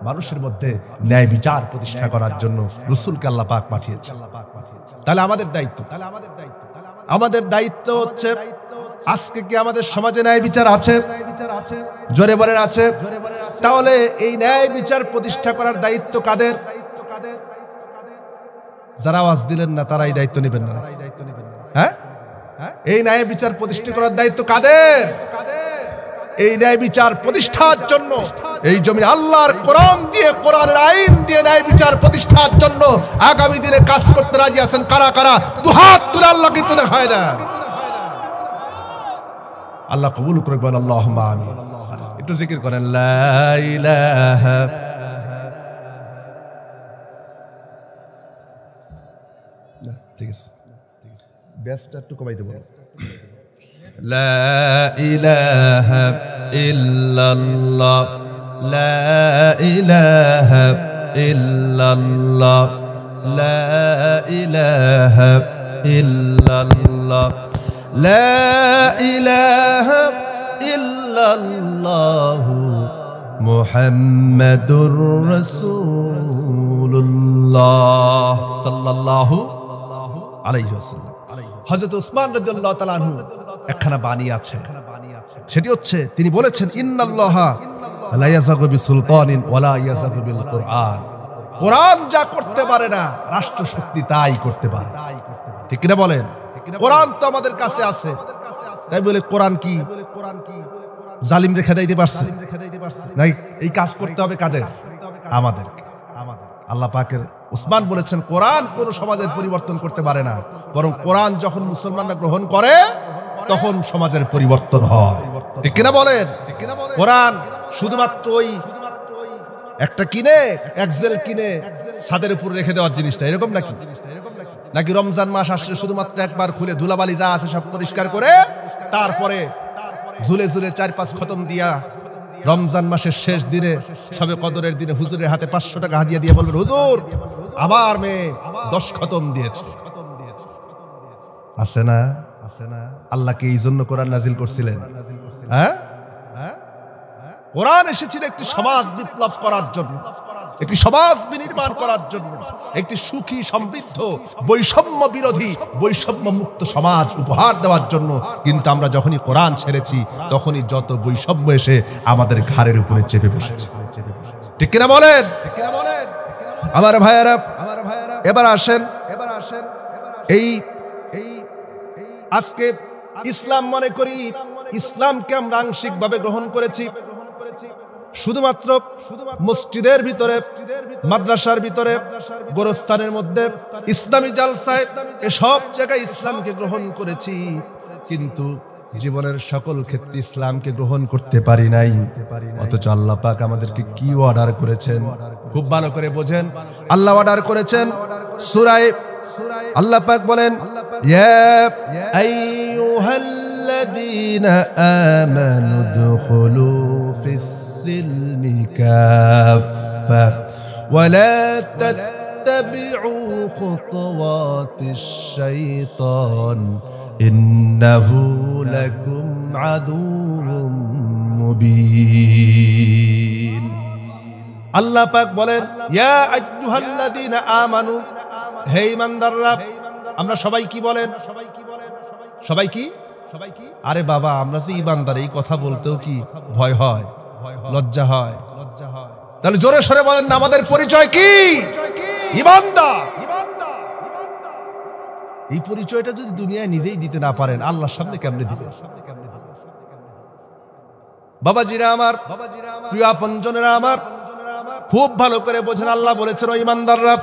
মানুষের মধ্যে ন্যায় বিচার প্রতিষ্ঠা করার জন্য রাসূলকে আল্লাহ পাক পাঠিয়েছেন। তাহলে আমাদের দায়িত্ব হচ্ছে, আজকে কি আমাদের সমাজে ন্যায় বিচার আছে? জোরে বলেন আছে। তাহলে এই ন্যায় বিচার প্রতিষ্ঠা করার দায়িত্ব কাদের? যারা আওয়াজ দিলেন না তারা এই দায়িত্ব নেবেন না? হ্যাঁ, এই ন্যায় বিচার প্রতিষ্ঠা করার দায়িত্ব কাদের? এই ন্যায় বিচার প্রতিষ্ঠার জন্য এই জমিনে আল্লাহর কোরআন দিয়ে, কোরআনের আইন দিয়ে ন্যায় বিচার প্রতিষ্ঠার জন্য আগামী দিনে কাজ করতে রাজি আছেন কারা কারা? দুহাত তুলে আল্লাহকে একটু দেখায় দেন। আল্লাহ কবুল করে বলেন আল্লাহুম্মা আমিন। একটু জিকির করেন, লা ইলাহা ঠিক আছে, বেসটা একটু কমাইতে বলো। লা ইলাহা ইল্লাল্লাহ, লা ইলাহা ইল্লাল্লাহ, লা ইলাহা ইল্লাল্লাহ, লা ইলাহা ইল্লাল্লাহু মুহাম্মাদুর রাসূলুল্লাহ সাল্লাল্লাহু আলাইহি ওয়াসাল্লাম। হযরত ওসমান রাদিয়াল্লাহু তাআলা আনহু একখানা বাণী আছে, সেটি হচ্ছে তিনি বলেছেন, ইন্নাল্লাহা লা ইয়াযাগু বিসুলতানিন ওয়ালা ইয়াযাগু বিল কুরআন। কোরআন যা করতে পারে না রাষ্ট্রশক্তি তাই করতে পারে। ঠিক কিনা বলেন? কোরআন তো আমাদের কাছে আছে, তাই বলে কোরআন কি জালিম রেখে দিতে পারছে? নাই, এই কাজ করতে হবে কাদের? আমাদেরকে। আল্লাহ পাকের উসমান বলেছেন, কোরআন কোন সমাজের পরিবর্তন করতে পারে না, বরং কোরআন যখন মুসলমানরা গ্রহণ করে তখন সমাজের পরিবর্তন হয়। ঠিক কিনা বলেন? কোরআন শুধুমাত্র ওই একটা কিনে, একজেল কিনে ছাদের উপর রেখে দেওয়ার জিনিসটা এরকম নাকি? নাকি রমজান মাস আসলে শুধুমাত্র একবার খুলে ধুলাবালি যা আছে সব পরিষ্কার করে তারপরে ঝুলে ঝুলে 4-5 খতম দিয়া রমজান মাসের শেষ দিনে সবে কদরের দিনে হুজুরের হাতে 500 টাকা হাদিয়া দিয়ে বলবেন, হুজুর আমার মেয়ে 10 খতম দিয়েছে? আছে না? আল্লাহকে এই জন্য কোরআন নাজিল করছিলেন। হ্যাঁ, কোরআন এসেছিল একটি সমাজ বিপ্লব করার জন্য, একটি সমাজ বিনির্মাণ করার জন্য, একটি সুখী সমৃদ্ধ বৈষম্য বিরোধী বৈষম্য মুক্ত সমাজ উপহার দেওয়ার জন্য। কিন্তু আমরা যখনই কোরআন ছেড়েছি তখনই যত বৈষম্য এসে আমাদের ঘাড়ের উপরে চেপে বসেছে। ঠিক কিনা বলেন? আমার ভাইয়েরা, এবার আসেন এই আজকে ইসলাম মনে করি ইসলামকে আমরা আংশিকভাবে গ্রহণ করেছি, শুধুমাত্র মসজিদের ভিতরে, মাদ্রাসার ভিতরে, গোরস্থানের মধ্যে, ইসলামী জালসায়, এসব জায়গায় ইসলামকে গ্রহণ করেছি, কিন্তু জীবনের সকল ক্ষেত্রে ইসলামকে গ্রহণ করতে পারি নাই। অথচ আল্লাহ পাক আমাদেরকে কি অর্ডার করেছেন খুব ভালো করে বোঝেন। আল্লাহ অর্ডার করেছেন সূরায়ে, আল্লাহ পাক বলেন, ইয়া আইয়ুহাল্লাযীনা আমানু দুখুলু ফিস-সিলমি কাফা ওয়া লা তাত্তাবিউ খুতুওয়াতিশ শাইতান ইন্নাহু লাকুম আদুউম মুবিন। আল্লাহ পাক বলেন, ইয়া আইয়ুহাল্লাযীনা আমানু, হে ঈমানদাররা। আমরা সবাই কি বলেন? সবাই কি? আরে বাবা, আমরা যে ঈমানদার, এই কথা বলতেও কি ভয় হয়, লজ্জা হয়? তাহলে জোরে সরে বলেন না, আমাদের পরিচয় কি? ঈমানদার। এই পরিচয়টা যদি দুনিয়ায় নিজেই দিতে না পারেন, আল্লাহর সামনে কেমনে দিবেন? বাবাজিরা আমার, প্রিয় আপনজনেরা আমার, খুব ভালো করে বোঝেন। আল্লাহ বলেছেন, ও ঈমানদাররা,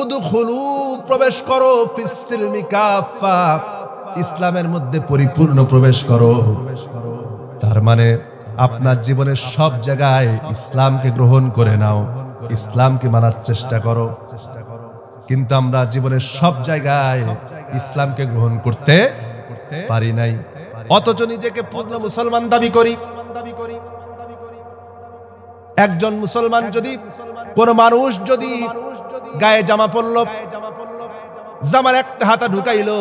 উদখুলু, প্রবেশ করো, ফিস সিলমি কাফা, ইসলামের মধ্যে পরিপূর্ণ প্রবেশ করো। তার মানে আপনার জীবনের সব জায়গায় ইসলামকে গ্রহণ করে নাও, ইসলামকে মানার চেষ্টা করো। কিন্তু আমরা জীবনের সব জায়গায় ইসলামকে গ্রহণ করতে পারি নাই, অথচ নিজেকে পূর্ণ মুসলমান দাবি করি। একজন মুসলমান যদি, কোন মানুষ যদি গায়ে জামা পরলো, জামার একটা হাতা ঢুকাইলো,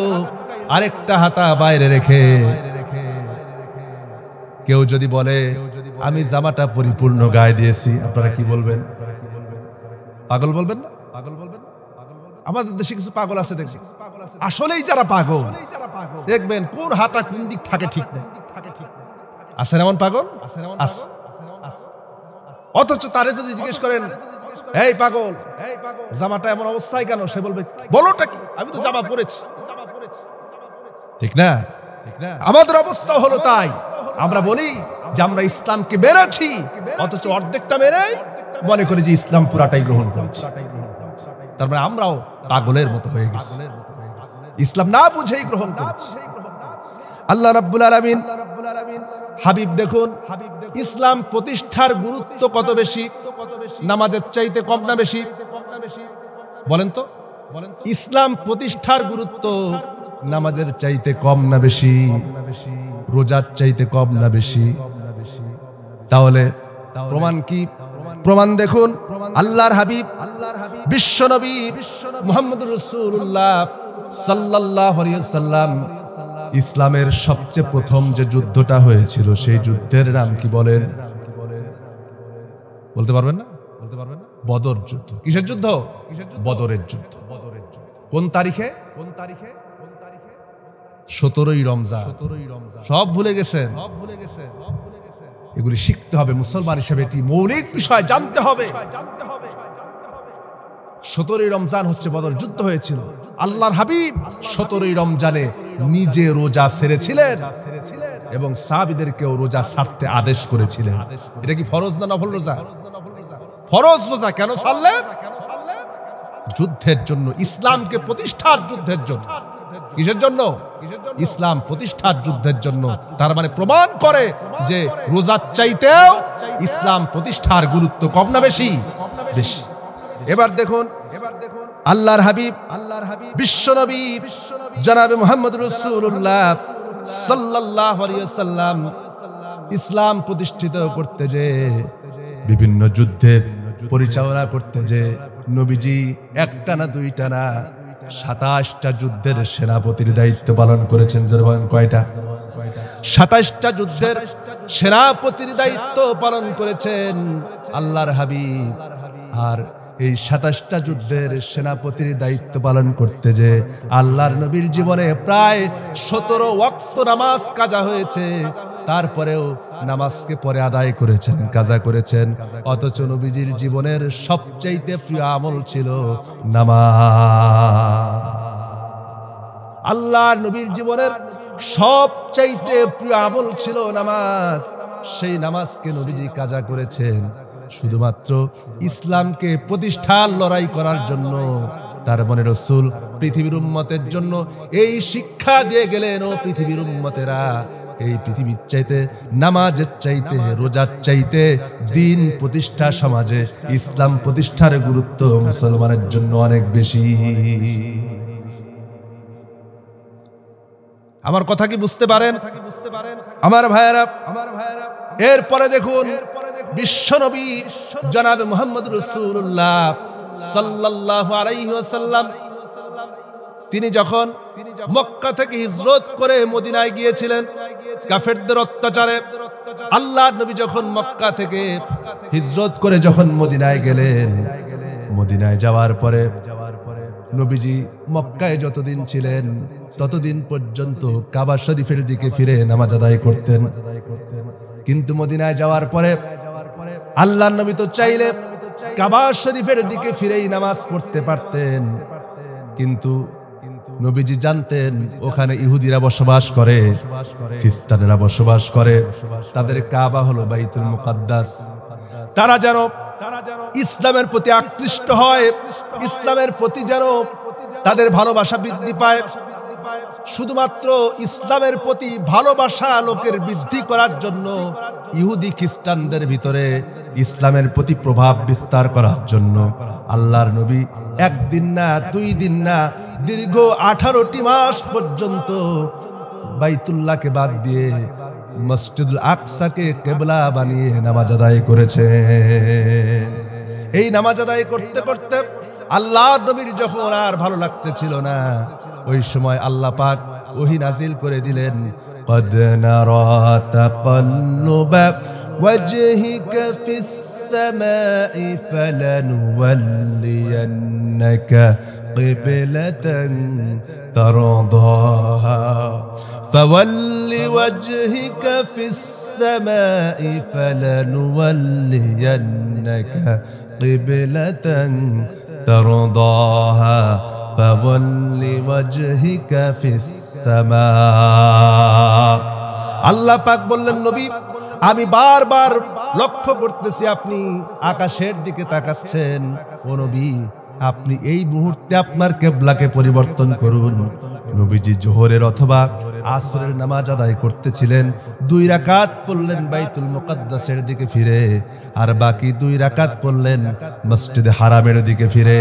আরেকটা হাতা বাইরে রেখে, কেউ যদি বলে আমি জামাটা পরিপূর্ণ গায়ে দিয়েছি, আপনারা কি বলবেন? পাগল বলবেন না? আমাদের দেশে কিছু পাগল আছে, দেখবেন আসলেই যারা পাগল, দেখবেন কোন হাতা কোন দিক থাকে ঠিক নেই। আছে এমন পাগল? আছে। অথচ তারে যদি জিজ্ঞেস করেন, এই পাগল, জামাটা এমন অবস্থায় কেন? সে বলবে, বলোটা কি, আমি তো জামা পরেছি। ঠিক না? আমাদের অবস্থা হলো তাই। আমরা বলি যে আমরা ইসলামকে মেনেছি, অথচ অর্ধেকটা মেনেই মনে করি যে ইসলাম পুরাটাই গ্রহণ করেছি। তার মানে আমরাও পাগলের মতো হয়ে গেছি, ইসলাম না বুঝেই গ্রহণ করেছি। আল্লাহ রাব্বুল আলামিন, হাবিব দেখুন, ইসলাম প্রতিষ্ঠার গুরুত্ব কত বেশি, নামাজের চাইতে কম না বেশি? বলেন তো, ইসলাম প্রতিষ্ঠার গুরুত্ব নামাজের চাইতে কম না বেশি? রোজার চাইতে কম না বেশি? তাহলে প্রমাণ কি? প্রমাণ দেখুন, আল্লাহর হাবিব বিশ্বনবী মুহাম্মদুর রাসূলুল্লাহ সাল্লাল্লাহু আলাইহি ওয়াসাল্লাম, ইসলামের সবচেয়ে প্রথম যে যুদ্ধটা হয়েছিল, সেই যুদ্ধের নাম কি বলেন? বলতে পারবেন না? বদর যুদ্ধ। কিসের যুদ্ধ? বদরের যুদ্ধ। কোন তারিখে? 17ই রমজান। সব ভুলে গেছেন? এগুলি শিখতে হবে মুসলমান হিসেবে, এটি মৌলিক বিষয়, জানতে হবে। 17ই রমজান হচ্ছে বদর যুদ্ধ হয়েছিল। আল্লাহর হাবিব 17ই রমজানে নিজে রোজা ছেড়েছিলেন এবং সাহাবীদেরকেও রোজা ছাড়তে আদেশ করেছিলেন। এটা কি ফরজ না নফল রোজা? ফরজ রোজা। কেন ছাড়লেন? যুদ্ধের জন্য, ইসলামকে প্রতিষ্ঠার যুদ্ধের জন্য। কিসের জন্য? ইসলাম প্রতিষ্ঠার যুদ্ধের জন্য। তার মানে প্রমাণ করে যে রোজার চাইতেও ইসলাম প্রতিষ্ঠার গুরুত্ব কম না বেশি? বেশি। এবার দেখুন, আল্লাহর হাবিব বিশ্বনবী জনাবে মুহাম্মদ রাসূলুল্লাহ সাল্লাল্লাহু আলাইহি ওয়াসাল্লাম ইসলাম প্রতিষ্ঠিত করতে যে, বিভিন্ন যুদ্ধে পরিচালনা করতে যে, নবীজি একটা না দুইটা না 27টা যুদ্ধের সেনাপতির দায়িত্ব পালন করেছেন। কয়টা? 27টা যুদ্ধের সেনাপতির দায়িত্ব পালন করেছেন আল্লাহর হাবিব। আর এই 27টা যুদ্ধের সেনাপতির দায়িত্ব পালন করতে যে আল্লাহর নবীর জীবনে প্রায় 17 ওয়াক্ত নামাজ কাজা হয়েছে, তারপরেও নামাজকে পরে আদায় করেছেন, কাজা করেছেন। অথচ নবীজির জীবনের সবচাইতে প্রিয় আমল ছিল নামাজ। আল্লাহর নবীর জীবনের সবচাইতে প্রিয় আমল ছিল নামাজ। সেই নামাজকে নবীজি কাজা করেছেন শুধুমাত্র ইসলামকে প্রতিষ্ঠার লড়াই করার জন্য। তার মানে রাসূল পৃথিবীর উম্মতের জন্য এই শিক্ষা দিয়ে গেলেন, ও পৃথিবীর উম্মতেরা, এই পৃথিবীর চাইতে, নামাজের চাইতে, রোজার চাইতে দিন প্রতিষ্ঠা, সমাজে ইসলাম প্রতিষ্ঠার গুরুত্ব মুসলমানের জন্য অনেক বেশি। আমার কথা কি বুঝতে পারেন আমার ভাইয়েরা? এরপরে দেখুন, বিশ্বনবী জনাবে মুহাম্মদ রাসূলুল্লাহ সাল্লাল্লাহু আলাইহি ওয়াসাল্লাম, তিনি যখন মক্কা থেকে হিজরত করে মদিনায় গিয়েছিলেন, কাফেরদের অত্যাচারে আল্লাহর নবী যখন মক্কা থেকে হিজরত করে যখন মদিনায় গেলেন, মদিনায় যাওয়ার পরে নবীজি মক্কায় যতদিন ছিলেন ততদিন পর্যন্ত কাবা শরীফের দিকে ফিরে নামাজ আদায় করতেন। কিন্তু মদিনায় যাওয়ার পরে আল্লাহর নবী তো চাইলে কাবা শরীফের দিকে ফিরেই নামাজ পড়তে পারতেন, কিন্তু নবীজি জানতেন ওখানে ইহুদিরা বসবাস করে, খ্রিস্টানেরা বসবাস করে, তাদের কাবা হলো বাইতুল মুকাদ্দাস। তারা যেন ইসলামের প্রতি আকৃষ্ট হয়, ইসলামের প্রতি যেন তাদের ভালোবাসা বৃদ্ধি পায়। শুধুমাত্র ইসলামের প্রতি ভালোবাসা লোকের বৃদ্ধি করার জন্য, ইহুদি খ্রিস্টানদের ভিতরে ইসলামের প্রতি প্রভাব বিস্তার করার জন্য আল্লাহর নবী একদিন না, 2 দিন না, দীর্ঘ 18টি মাস পর্যন্ত বাইতুল্লাহকে বাদ দিয়ে মসজিদুল আকসাকে কিবলা বানিয়ে নামাজ আদায় করেছেন। এই নামাজ আদায় করতে করতে আল্লাহর নবীর যখন আর ভালো লাগতেছিল না, ওই সময় আল্লাহ পাক ওহী নাজিল করে দিলেন, قد نرى تقلب وجهك في السماء فلنولينك قبلة ترضاها فول وجهك في السماء فلنولينك قبلة ترضاها فول وجهك في السماء। আল্লাহ পাক বললেন, নবী আমি বারবার লক্ষ্য করতেছি আপনি আকাশের দিকে তাকাচ্ছেন। ও নবী, আপনি এই মুহূর্তে আপনার কিবলাকে পরিবর্তন করুন। নবীজি জোহরের অথবা আসরের নামাজ আদায় করতেছিলেন, 2 রাকাত পড়লেন বাইতুল মুকাদ্দাসের দিকে ফিরে, আর বাকি 2 রাকাত পড়লেন মসজিদে হারামের দিকে ফিরে।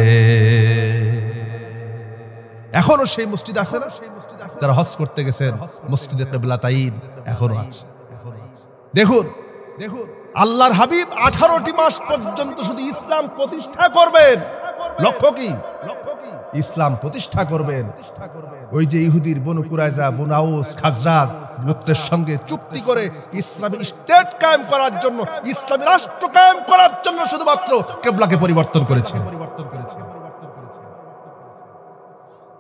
এখনো সেই মসজিদ আছে না? যারা হজ করতে গেছেন মসজিদে কিবলাতাইন এখনো আছে। দেখুন আল্লাহর হাবিব 18টি মাস পর্যন্ত শুধু ইসলাম প্রতিষ্ঠা করবেন। লক্ষ্য কি? ইসলাম প্রতিষ্ঠা করবেন। ওই যে ইহুদির বনু কুরাইজা, বনু আউস, খাজরাজ গোত্রের সঙ্গে চুক্তি করে ইসলামী স্টেট কায়েম করার জন্য, ইসলামী রাষ্ট্র কায়েম করার জন্য শুধুমাত্র কিবলাকে পরিবর্তন করেছে।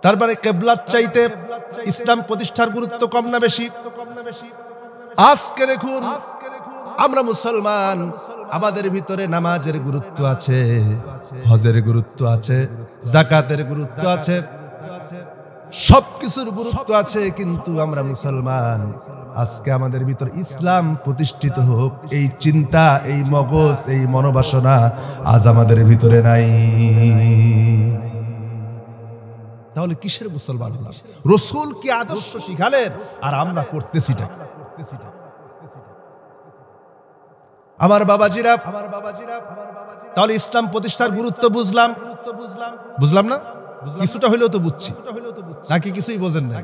তারপরে কিবলার চাইতে ইসলাম প্রতিষ্ঠার গুরুত্ব কম না বেশি? আজকে দেখুন আমরা মুসলমান, আমাদের ভিতরে নামাজের গুরুত্ব আছে, হজের গুরুত্ব আছে, যাকাতের গুরুত্ব আছে, সবকিছুর গুরুত্ব আছে, কিন্তু আমরা মুসলমান। আজকে আমাদের ভিতর ইসলাম প্রতিষ্ঠিত হোক এই চিন্তা, এই মগজ, এই মনোবাসনা আজ আমাদের ভিতরে নাই। তাহলে কিসের মুসলমান হলাম? রাসূল কি আদর্শ শিখালেন আর আমরা করতেছিটা? আমার বাবাজিরা, তাহলে ইসলাম প্রতিষ্ঠার গুরুত্ব বুঝলাম না? কিছুটা হইলেও তো বুঝছি, নাকি কিছুই বোঝেন না?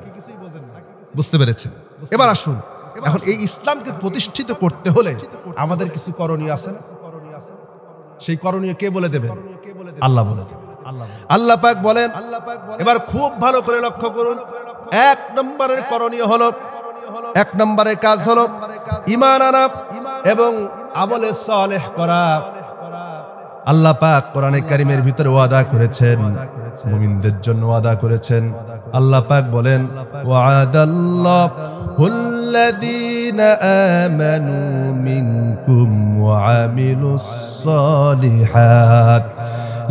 বুঝতে পেরেছেন? এবার আসুন, এখন এই ইসলামকে প্রতিষ্ঠিত করতে হলে আমাদের কিছু করণীয় আছে না? সেই করণীয় কে বলে দেবেন? আল্লাহ বলে দেবেন। আল্লাহ পাক বলেন, এবার খুব ভালো করে লক্ষ্য করুন। 1 নম্বরের করণীয় হলো, 1 নম্বরের কাজ হলো ঈমান আনা এবং আমলে সালেহ করা। আল্লাহ পাক কোরআনে কারীমের ভিতরে ওয়াদা করেছেন, মুমিনদের জন্য ওয়াদা করেছেন। আল্লাহ পাক বলেন, ওয়া'আদাল্লাহুল্লাযীনা আমানু মিনকুম ওয়া আমিলুস সালিহাত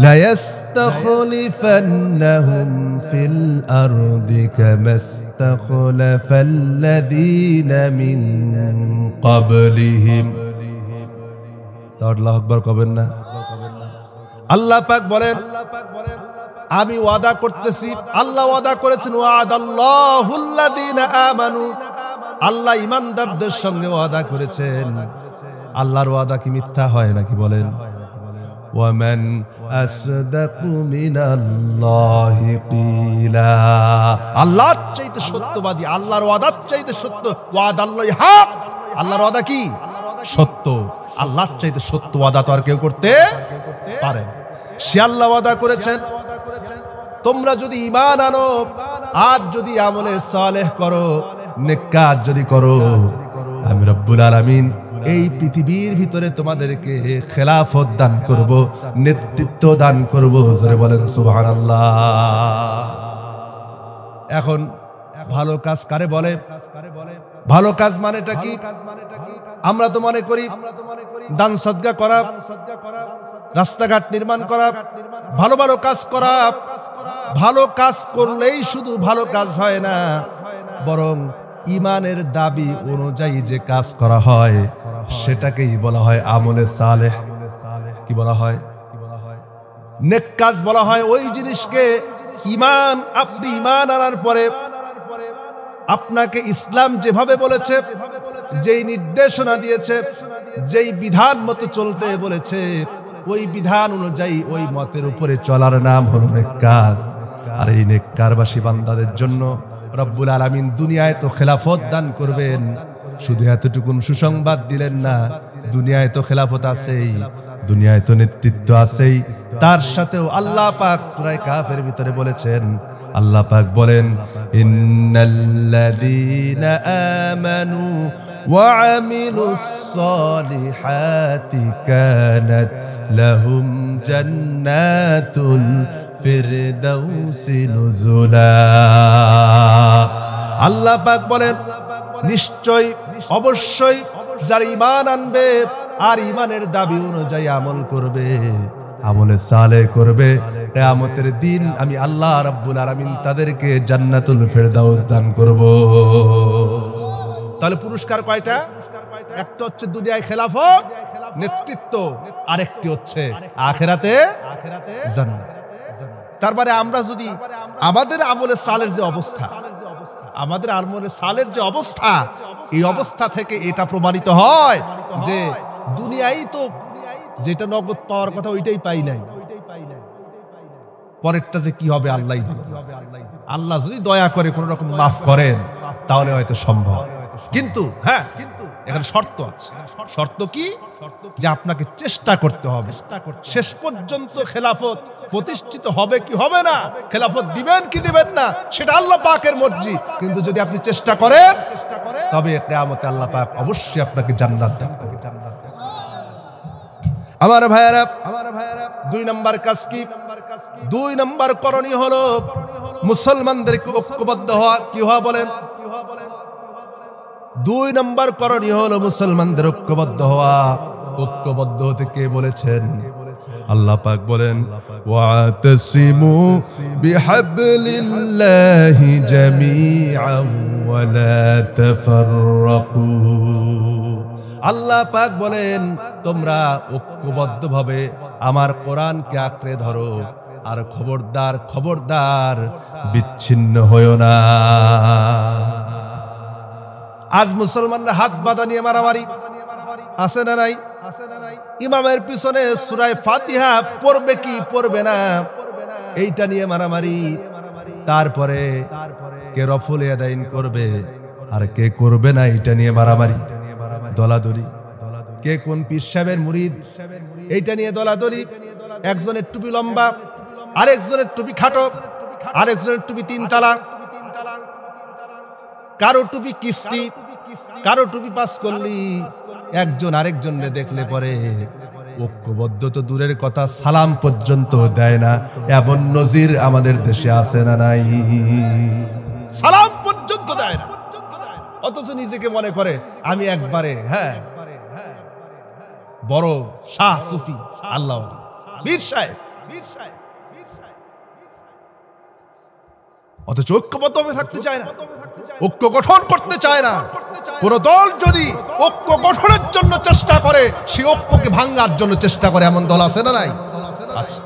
লা ইয়াস্তাখলিফান্নাহুম ফিল আরদি কামা ইস্তাখলাফাল্লাযীনা মিন ক্বাবলিহিম। আল্লাহু আকবার কবেন না? আল্লাহ পাক বলেন, আমি ওয়াদা করতেছি, আল্লাহ ওয়াদা করেছেন, ওয়াদাল্লাহুল্লাযীনা আমানু, আল্লাহ ঈমানদারদের সঙ্গে ওয়াদা করেছেন। আল্লাহর ওয়াদা কি মিথ্যা হয় নাকি? বলেন, ওয়ামান আসদাকু মিনাল্লাহি কিলা, আল্লাহর চাইতে সত্যবাদী, আল্লাহর ওয়াদার চাইতে সত্য। ওয়াদাল্লাহি হক, আল্লাহর ওয়াদা কি? সত্য। আল্লাহর চাইতে সত্য ওয়াদা তো আর কেউ করতে পারে না। সে আল্লাহ ওয়াদা করেছেন, তোমরা যদি ঈমান আনো আর যদি আমলে সালেহ করো, নেক কাজ যদি করো, আমি রব্বুল আলামিন এই পৃথিবীর ভিতরে তোমাদেরকে খেলাফত দান করব, নেতৃত্ব দান করব। জোরে বলেন সুবহানাল্লাহ। এখন ভালো কাজ কারে বলে? ভালো কাজ মানেটা কি? আমরা তো মনে করি দান সদকা করা, রাস্তাঘাট নির্মাণ করা, ভালো ভালো কাজ করা। ভালো কাজ করলেই শুধু ভালো কাজ হয় না, বরং ইমানের দাবি অনুযায়ী যে কাজ করা হয় সেটাকেই বলা হয় আমলে সালেহ। কি বলা হয়? নেক কাজ বলা হয় ওই জিনিসকে। ঈমান, আপনি ঈমান আনার পরে আপনাকে ইসলাম যেভাবে বলেছে, যেই নির্দেশনা দিয়েছে, যেই বিধান মতো চলতে বলেছে, ওই বিধান অনুযায়ী ওই মতের উপরে চলার নাম হলো নেক কাজ। আর এই নেককারবাসী বান্দাদের জন্য রব্বুল আলামিন দুনিয়ায় তো খেলাফত দান করবেন। শুধু এতটুকুন সুসংবাদ দিলেন না, দুনিয়ায় তো খেলাফত আছেই, দুনিয়ায় তো নেতৃত্ব আছেই, তার সাথেও আল্লাহ পাক সূরা কাফের ভিতরে বলেছেন, আল্লাহ পাক বলেন, ইন্নাল্লাযীনা আমানু ওয়া আমিলুস সালিহাতি কানাত লাহুম জান্নাতুল ফিরদাউসি নুজুলা। আল্লাহ পাক বলেন, নিশ্চয় অবশ্যই যারা ঈমান আনবে আর ঈমানের দাবি অনুযায়ী আমল করবে, আমলে সালেহ করবে, কিয়ামতের দিন আমি আল্লাহ রাব্বুল আলামিন তাদেরকে জান্নাতুল ফিরদাউস দান করব। তাহলে পুরস্কার কয়টা? একটা হচ্ছে দুনিয়ায় খেলাফত, নেতৃত্ব, আরেকটি হচ্ছে আখিরাতে জান্নাত। তার মানে আমরা যদি আমাদের আমলে সালের যে অবস্থা, আমাদের আমলে সালের যে অবস্থা, এই অবস্থা থেকে এটা প্রমাণিত হয় যে দুনিয়ায় তো যেটা নগদ পাওয়ার কথা ওইটাই পাই নাই, পরেরটা যে কি হবে আল্লাহ। আল্লাহ যদি দয়া করে কোন রকম মাফ করেন তাহলে হয়তো সম্ভব, কিন্তু হ্যাঁ, এখানে শর্ত আছে। শর্ত কি? যে আপনাকে চেষ্টা করতে হবে, শেষ পর্যন্ত খেলাফত প্রতিষ্ঠিত হবে কি হবে না, খেলাফত দিবেন কি দিবেন না সেটা আল্লাহ পাকের মর্জি। কিন্তু যদি আপনি চেষ্টা করেন তবে কিয়ামতে আল্লাহ পাক অবশ্যই আপনাকে জান্নাত দান করবেন। আমার ভাইয়েরা, দুই নাম্বার কাজ কি? দুই নাম্বার করণীয় হলো মুসলমানদেরকে ঐক্যবদ্ধ হওয়া। কি হওয়া বলেন? দুই নাম্বার করণীয় হলো মুসলমানদের ঐক্যবদ্ধ হওয়া। ঐক্যবদ্ধ হতে কে বলেছেন? আল্লাহ পাক বলেন, ওয়াতাসিমু বিহাবলিল্লাহি জামিআন ওয়া লা তাফাররাকু। আল্লাহ পাক বলেন, তোমরা ঐক্যবদ্ধভাবে আমার কোরআনকে আঁকড়ে ধরো, আর খবরদার খবরদার বিচ্ছিন্ন হয়ো না। আজ মুসলমানরা হাত বাঁধা নিয়ে মারামারি আছে না নাই? ইমামের পিছনে সূরা ফাতিহা পড়বে কি পড়বে না এইটা নিয়ে মারামারি। তারপরে কে রফুল ইয়াদাইন করবে আর কে করবে না এটা নিয়ে মারামারি, দলাদলি। কে কোন পীর সাহেবের মুরিদ এইটা নিয়ে দলাদলি। একজনের টুপি লম্বা, আরেকজনের টুপি খাটো, আরেকজনের টুপি তিন তালা, কারো টুপি কিস্তি, কারো টুপি পাস করলি। একজন আরেকজনকে দেখলে পরে ঐক্যবদ্ধ তো দূরের কথা, সালাম পর্যন্ত দেয় না। এমন নজির আমাদের দেশে আছে না নাই? সালাম পর্যন্ত দেয় না, অথচ নিজেকে মনে করে আমি একবারে বড় শাহ সুফি আল্লাহ বীর সাহেব। অথচ ঐক্যবদ্ধভাবে থাকতে চায় না, ঐক্য গঠন করতে চায় না। কোন দল যদি ঐক্য গঠনের জন্য চেষ্টা করে, সে ঐক্যকে ভাঙার জন্য চেষ্টা করে, এমন দল আছে না নাই? আছে।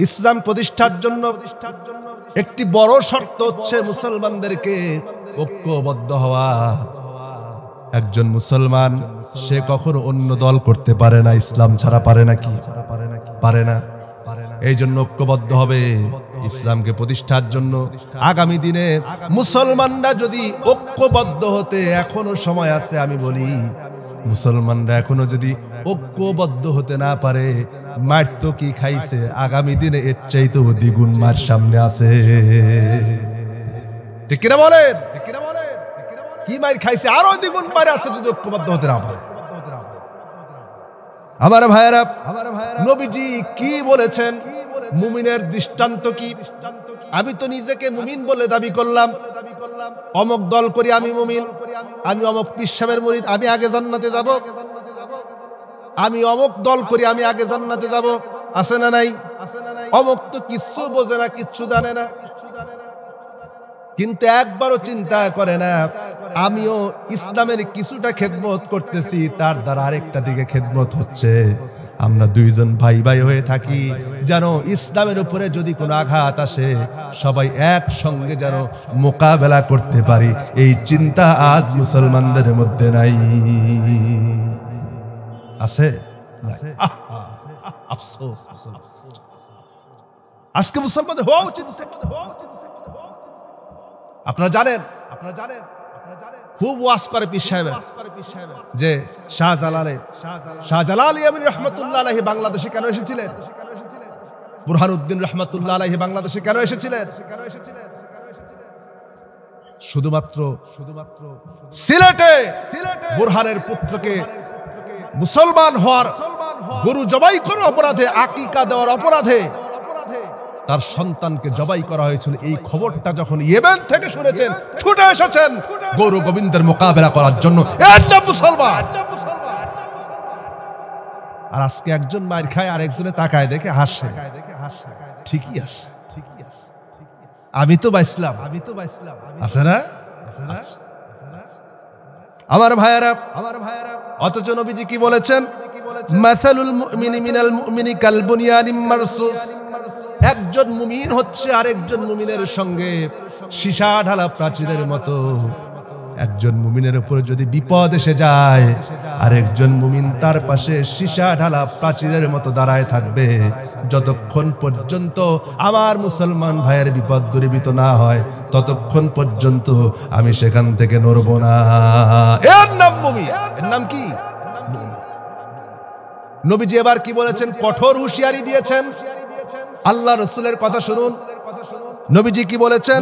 ইসলাম প্রতিষ্ঠার জন্য একটি বড় শর্ত হচ্ছে মুসলমানদেরকে ঐক্যবদ্ধ হওয়া। একজন মুসলমান সে কখনো অন্য দল করতে পারে না, ইসলাম ছাড়া পারে নাকি? পারে না। এই জন্য ঐক্যবদ্ধ হবে ইসলামকে প্রতিষ্ঠার জন্য। আগামী দিনে মুসলমানরা যদি ঐক্যবদ্ধ হতে এখনো সময় আছে, আমি বলি মুসলমানরা এখনো যদি ঐক্যবদ্ধ হতে না পারে, মার তো কি খাইছে, আগামী দিনে এর চাইতেও দ্বিগুণ মার সামনে আছে। ঠিক কিনা বলেন? কি মাইর খাইছে, আরো দ্বিগুণ মাইর আছে যদি ঐক্যবদ্ধ হতে না পারে। আমার ভাইয়েরা, নবীজি কি বলেছেন, মুমিনের দৃষ্টান্ত কি? আমি তো নিজেকে মুমিন বলে দাবি করলাম, অমুক দল করি আমি মুমিন, আমি অমুক পীর সাহেবের মুরিদ, আমি আগে জান্নাতে যাব, আমি অমুক দল করি আমি আগে জান্নাতে যাব, আছে না নাই? অমুক তো কিচ্ছু বোঝে না, কিচ্ছু জানে না, কিন্তু একবারও চিন্তা করে না আমিও ইসলামের কিছুটা খেদমত করতেছি, তার দ্বারা আরেকটা দিকে খেদমত হচ্ছে। আমরা দুইজন ভাই ভাই হয়ে থাকি, যেন ইসলামের উপরে যদি কোনো আঘাত আসে সবাই একসঙ্গে যেন মোকাবেলা করতে পারি, এই চিন্তা আজ মুসলমানদের মধ্যে নাই। আছে? আফসোস, আজকে মুসলমানদের হওয়া উচিত। আপনারা জানেন খুব ওয়াজ করে পীর সাহেব যে শাহজালাল ইয়ামিনী রহমাতুল্লাহ আলাইহি বাংলাদেশে কেন এসেছিলেন, বুরহানুদ্দিন রহমাতুল্লাহ আলাইহি বাংলাদেশে কেন এসেছিলেন? শুধুমাত্র সিলেটে বুরহানের পুত্রকে মুসলমান হওয়ার, গরু জবাই করার অপরাধে, আকিকা দেওয়ার অপরাধে তার সন্তানকে জবাই করা হয়েছিল। এই খবরটা যখন ইয়েমেন থেকে শুনেছেন, ছুটে এসেছেন গৌর গোবিন্দের মোকাবেলা করার জন্য। এর নাম মুসলমান। আর আজকে একজন মার খায় আর একজনে তাকায় দেখে হাসে, ঠিকই আছে, আমি তো বাইসলাম, আছে না? আমার ভাইয়েরা, অথচ নবীজি কি বলেছেন? মাসালুল মুমিনি মিনাল মুমিনি কাল বুনিয়ানিম মারসুস। একজন মুমিন হচ্ছে আরেকজন মুমিনের সঙ্গে সীসা ঢালা প্রাচীরের মতো। একজন মুমিনের উপর যদি বিপদ এসে যায়, আরেকজন মুমিন তার পাশে সীসা ঢালা প্রাচীরের মতো দাঁড়ায় থাকবে, যতক্ষণ পর্যন্ত আমার মুসলমান ভাইয়ের বিপদ দূরীভূত না হয় ততক্ষণ পর্যন্ত আমি সেখান থেকে নড়ব না। এর নাম মুমিন। এর নাম কি? নবীজি এবার কি বলেছেন? কঠোর হুঁশিয়ারি দিয়েছেন। আল্লাহ রাসূলের কথা শুনুন, নবীজি কি বলেছেন?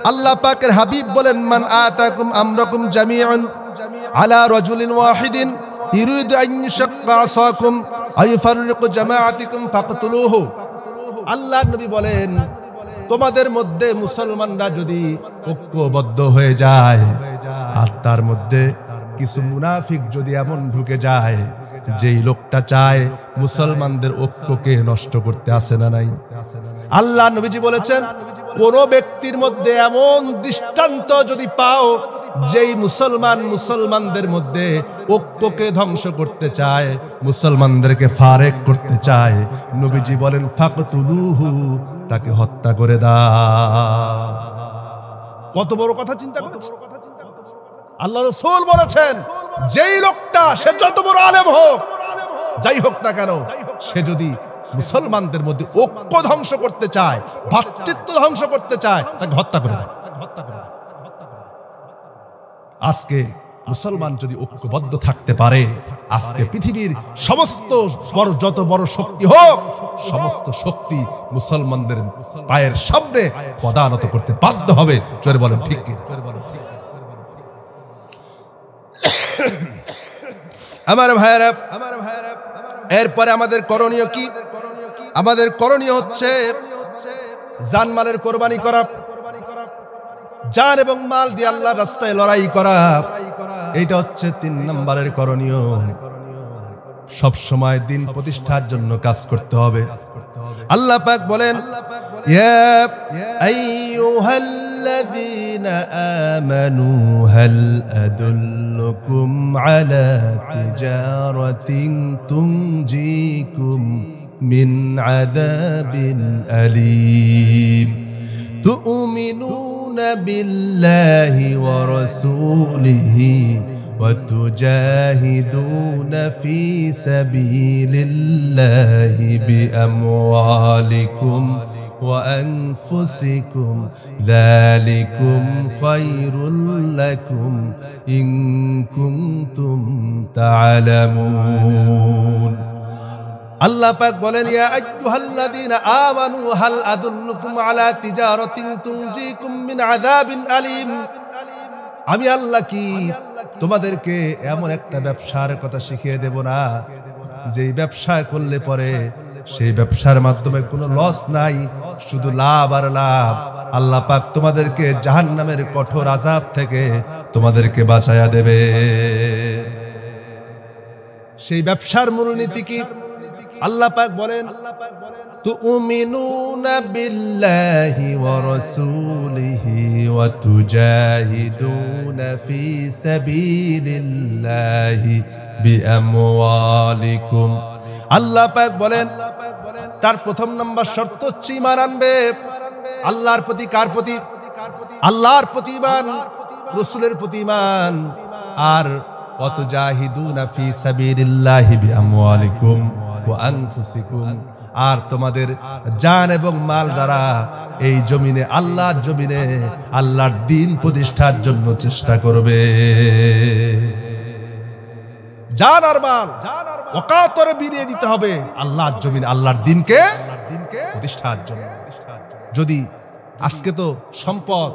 আল্লাহ পাকের হাবিব বলেন, মান আতাকুম আমরাকুম জামিআন আলা রাজুলিন ওয়াহিদিন ইরিদু আন ইউশাক্কা আসাকুম আইফাররিকু জামাআতিকুম ফাকতুলুহু। আল্লাহর নবী বলেন, তোমাদের মধ্যে মুসলমানরা যদি ঐক্যবদ্ধ হয়ে যায় আর তার মধ্যে কিছু মুনাফিক যদি এমন ঢুকে যায় যেই লোকটা চায় মুসলমানদের ঐক্যকে নষ্ট করতে, আসে না নাই? আল্লাহ নবীজি বলেছেন, কোন ব্যক্তির মধ্যে এমন দৃষ্টান্ত যদি পাও যেই মুসলমানদের মধ্যে ঐক্যকে ধ্বংস করতে চায়, মুসলমানদেরকে ফারেক করতে চায়, নবীজি বলেন ফাকতুলুহু, তাকে হত্যা করে দাও। কত বড় কথা চিন্তা করেছে আল্লাহ রাসূল বলেছেন, যেই লোকটা সে যত বড় আলেম হোক, যাই হোক না কেন, সে যদি মুসলমানদের মধ্যে ঐক্য ধ্বংস করতে চায়, ভ্রাতৃত্ব ধ্বংস করতে চায়, তাকে হত্যা করে দেয়। আজকে মুসলমান যদি ঐক্যবদ্ধ থাকতে পারে, আজকে পৃথিবীর সমস্ত যত বড় শক্তি হোক, সমস্ত শক্তি মুসলমানদের পায়ের সামনে পদানত করতে বাধ্য হবে। জোরে বলেন ঠিক কি? আমার ভাইয়েরা, এরপরে আমাদের করণীয় কি? আমাদের করণীয় হচ্ছে জানমালের কোরবানি করা, জান এবং মাল দিয়ে আল্লাহর রাস্তায় লড়াই করা। এটা হচ্ছে 3 নম্বরের করণীয়। সব সময় দিন প্রতিষ্ঠার জন্য কাজ করতে হবে। আল্লাহ পাক বলেন, ইয়া আইয়ুহাল্লাযীনা আমানু হাল আদুল্লুকুম আলা তিজারাতিন তুনজিকুম মিন আযাবিন আলীম তু'মিনুনা বিল্লাহি ওয়া রাসূলিহি وتجاهدون في سبيل الله بأموالكم وأنفسكم ذلكم خير لكم إن كنتم تعلمون। আল্লাহ পাক বলেন, ইয়া আইয়ুহাল্লাযীনা আমানু হাল আদুল্লুকুম আলা তিজারাতিন তুনজিকুম মিন আযাবিন আলীম। আমি আল্লাহ কি তোমাদেরকে এমন একটা ব্যবসার কথা শিখিয়ে দেব না যেই ব্যবসা করলে পরে সেই ব্যবসার মাধ্যমে কোনো লস নাই, শুধু লাভ আর লাভ। আল্লাহ পাক তোমাদেরকে জাহান্নামের কঠোর আযাব থেকে তোমাদেরকে বাঁচায়া দেবে। সেই ব্যবসার মূলনীতি কি? আল্লাহ পাক বলেন, তুমিনুনা বিল্লাহি ওয়া রাসূলিহি ওয়া তুজাহিদুনা ফি সাবিলিল্লাহি বিআমওয়ালিকুম। আল্লাহ পাক বলেন তার প্রথম নাম্বার শর্ত হচ্ছে ঈমান আনবে। আল্লাহর প্রতি, কার প্রতি? আল্লাহর প্রতি ঈমান, রাসূলের প্রতি ঈমান। আর ওয়া তুজাহিদুনা ফি সাবিলিল্লাহি বিআমওয়ালিকুম ওয়া আনফুসিকুম, আর তোমাদের জান এবং মাল দ্বারা এই জমিনে, আল্লাহর জমিনে আল্লাহর দ্বীন প্রতিষ্ঠার জন্য চেষ্টা করবে। জান আর মাল ওকাতরে বিলিয়ে দিতে হবে আল্লাহর জমিনে, আল্লাহর দ্বীনকে প্রতিষ্ঠার জন্য। যদি আজকে তো সম্পদ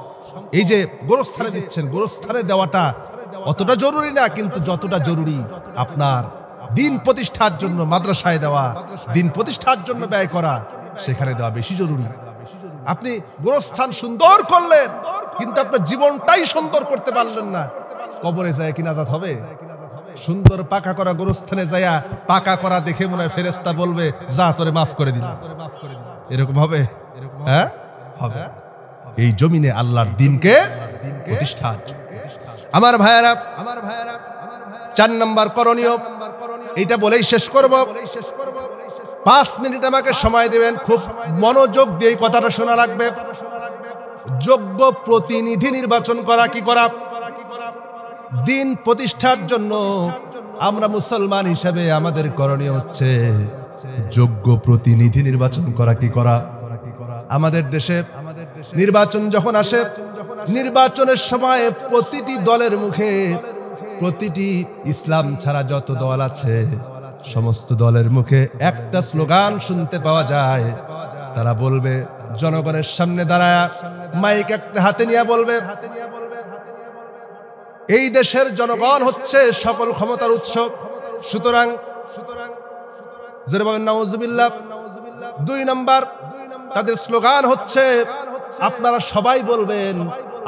এই যে গোরস্থানে দিচ্ছেন, গোরস্থানে দেওয়াটা অতটা জরুরি না, কিন্তু যতটা জরুরি আপনার দ্বীন প্রতিষ্ঠার জন্য মাদ্রাসায় দেওয়া, দ্বীন প্রতিষ্ঠার জন্য ব্যয় করা, সেখানে দেওয়া বেশি জরুরি। আপনি গোরস্থান সুন্দর করলেন কিন্তু আপনার জীবনটাই সুন্দর করতে পারলেন না, কবরে যায় কি নাজাত হবে? সুন্দর পাকা করা গোরস্থানে যায়া পাকা করা দেখে মনে হয় ফেরেশতা বলবে যা তোরে মাফ করে দিলাম, এরকম হবে? হ্যাঁ, হবে। এই জমিনে আল্লাহর দ্বীনকে প্রতিষ্ঠার জন্য আমার ভাইয়েরা, 4 নম্বর করণীয়, এইটা বলেই শেষ করব। 5 মিনিট আমাকে সময় দিবেন, খুব মনোযোগ দিয়ে এই কথাটা শোনা রাখবে। যোগ্য প্রতিনিধি নির্বাচন করা। কি করা? দ্বীন প্রতিষ্ঠার জন্য আমরা মুসলমান হিসেবে আমাদের করণীয় হচ্ছে যোগ্য প্রতিনিধি নির্বাচন করা। কি করা? আমাদের দেশে নির্বাচন যখন আসে, নির্বাচনের সময় প্রতিটি দলের মুখে, প্রতিটি ইসলাম ছাড়া যত দল আছে সমস্ত দলের মুখে একটা স্লোগান শুনতে পাওয়া যায়। তারা বলবে, জনগণের সামনে দাঁড়ায় মাইক একটা হাতে নিয়ে বলবে, এই দেশের জনগণ হচ্ছে সকল ক্ষমতার উৎস, সুতরাং জোরে বলেন নাউজুবিল্লাহ। 2 নম্বর তাদের স্লোগান হচ্ছে, আপনারা সবাই বলবেন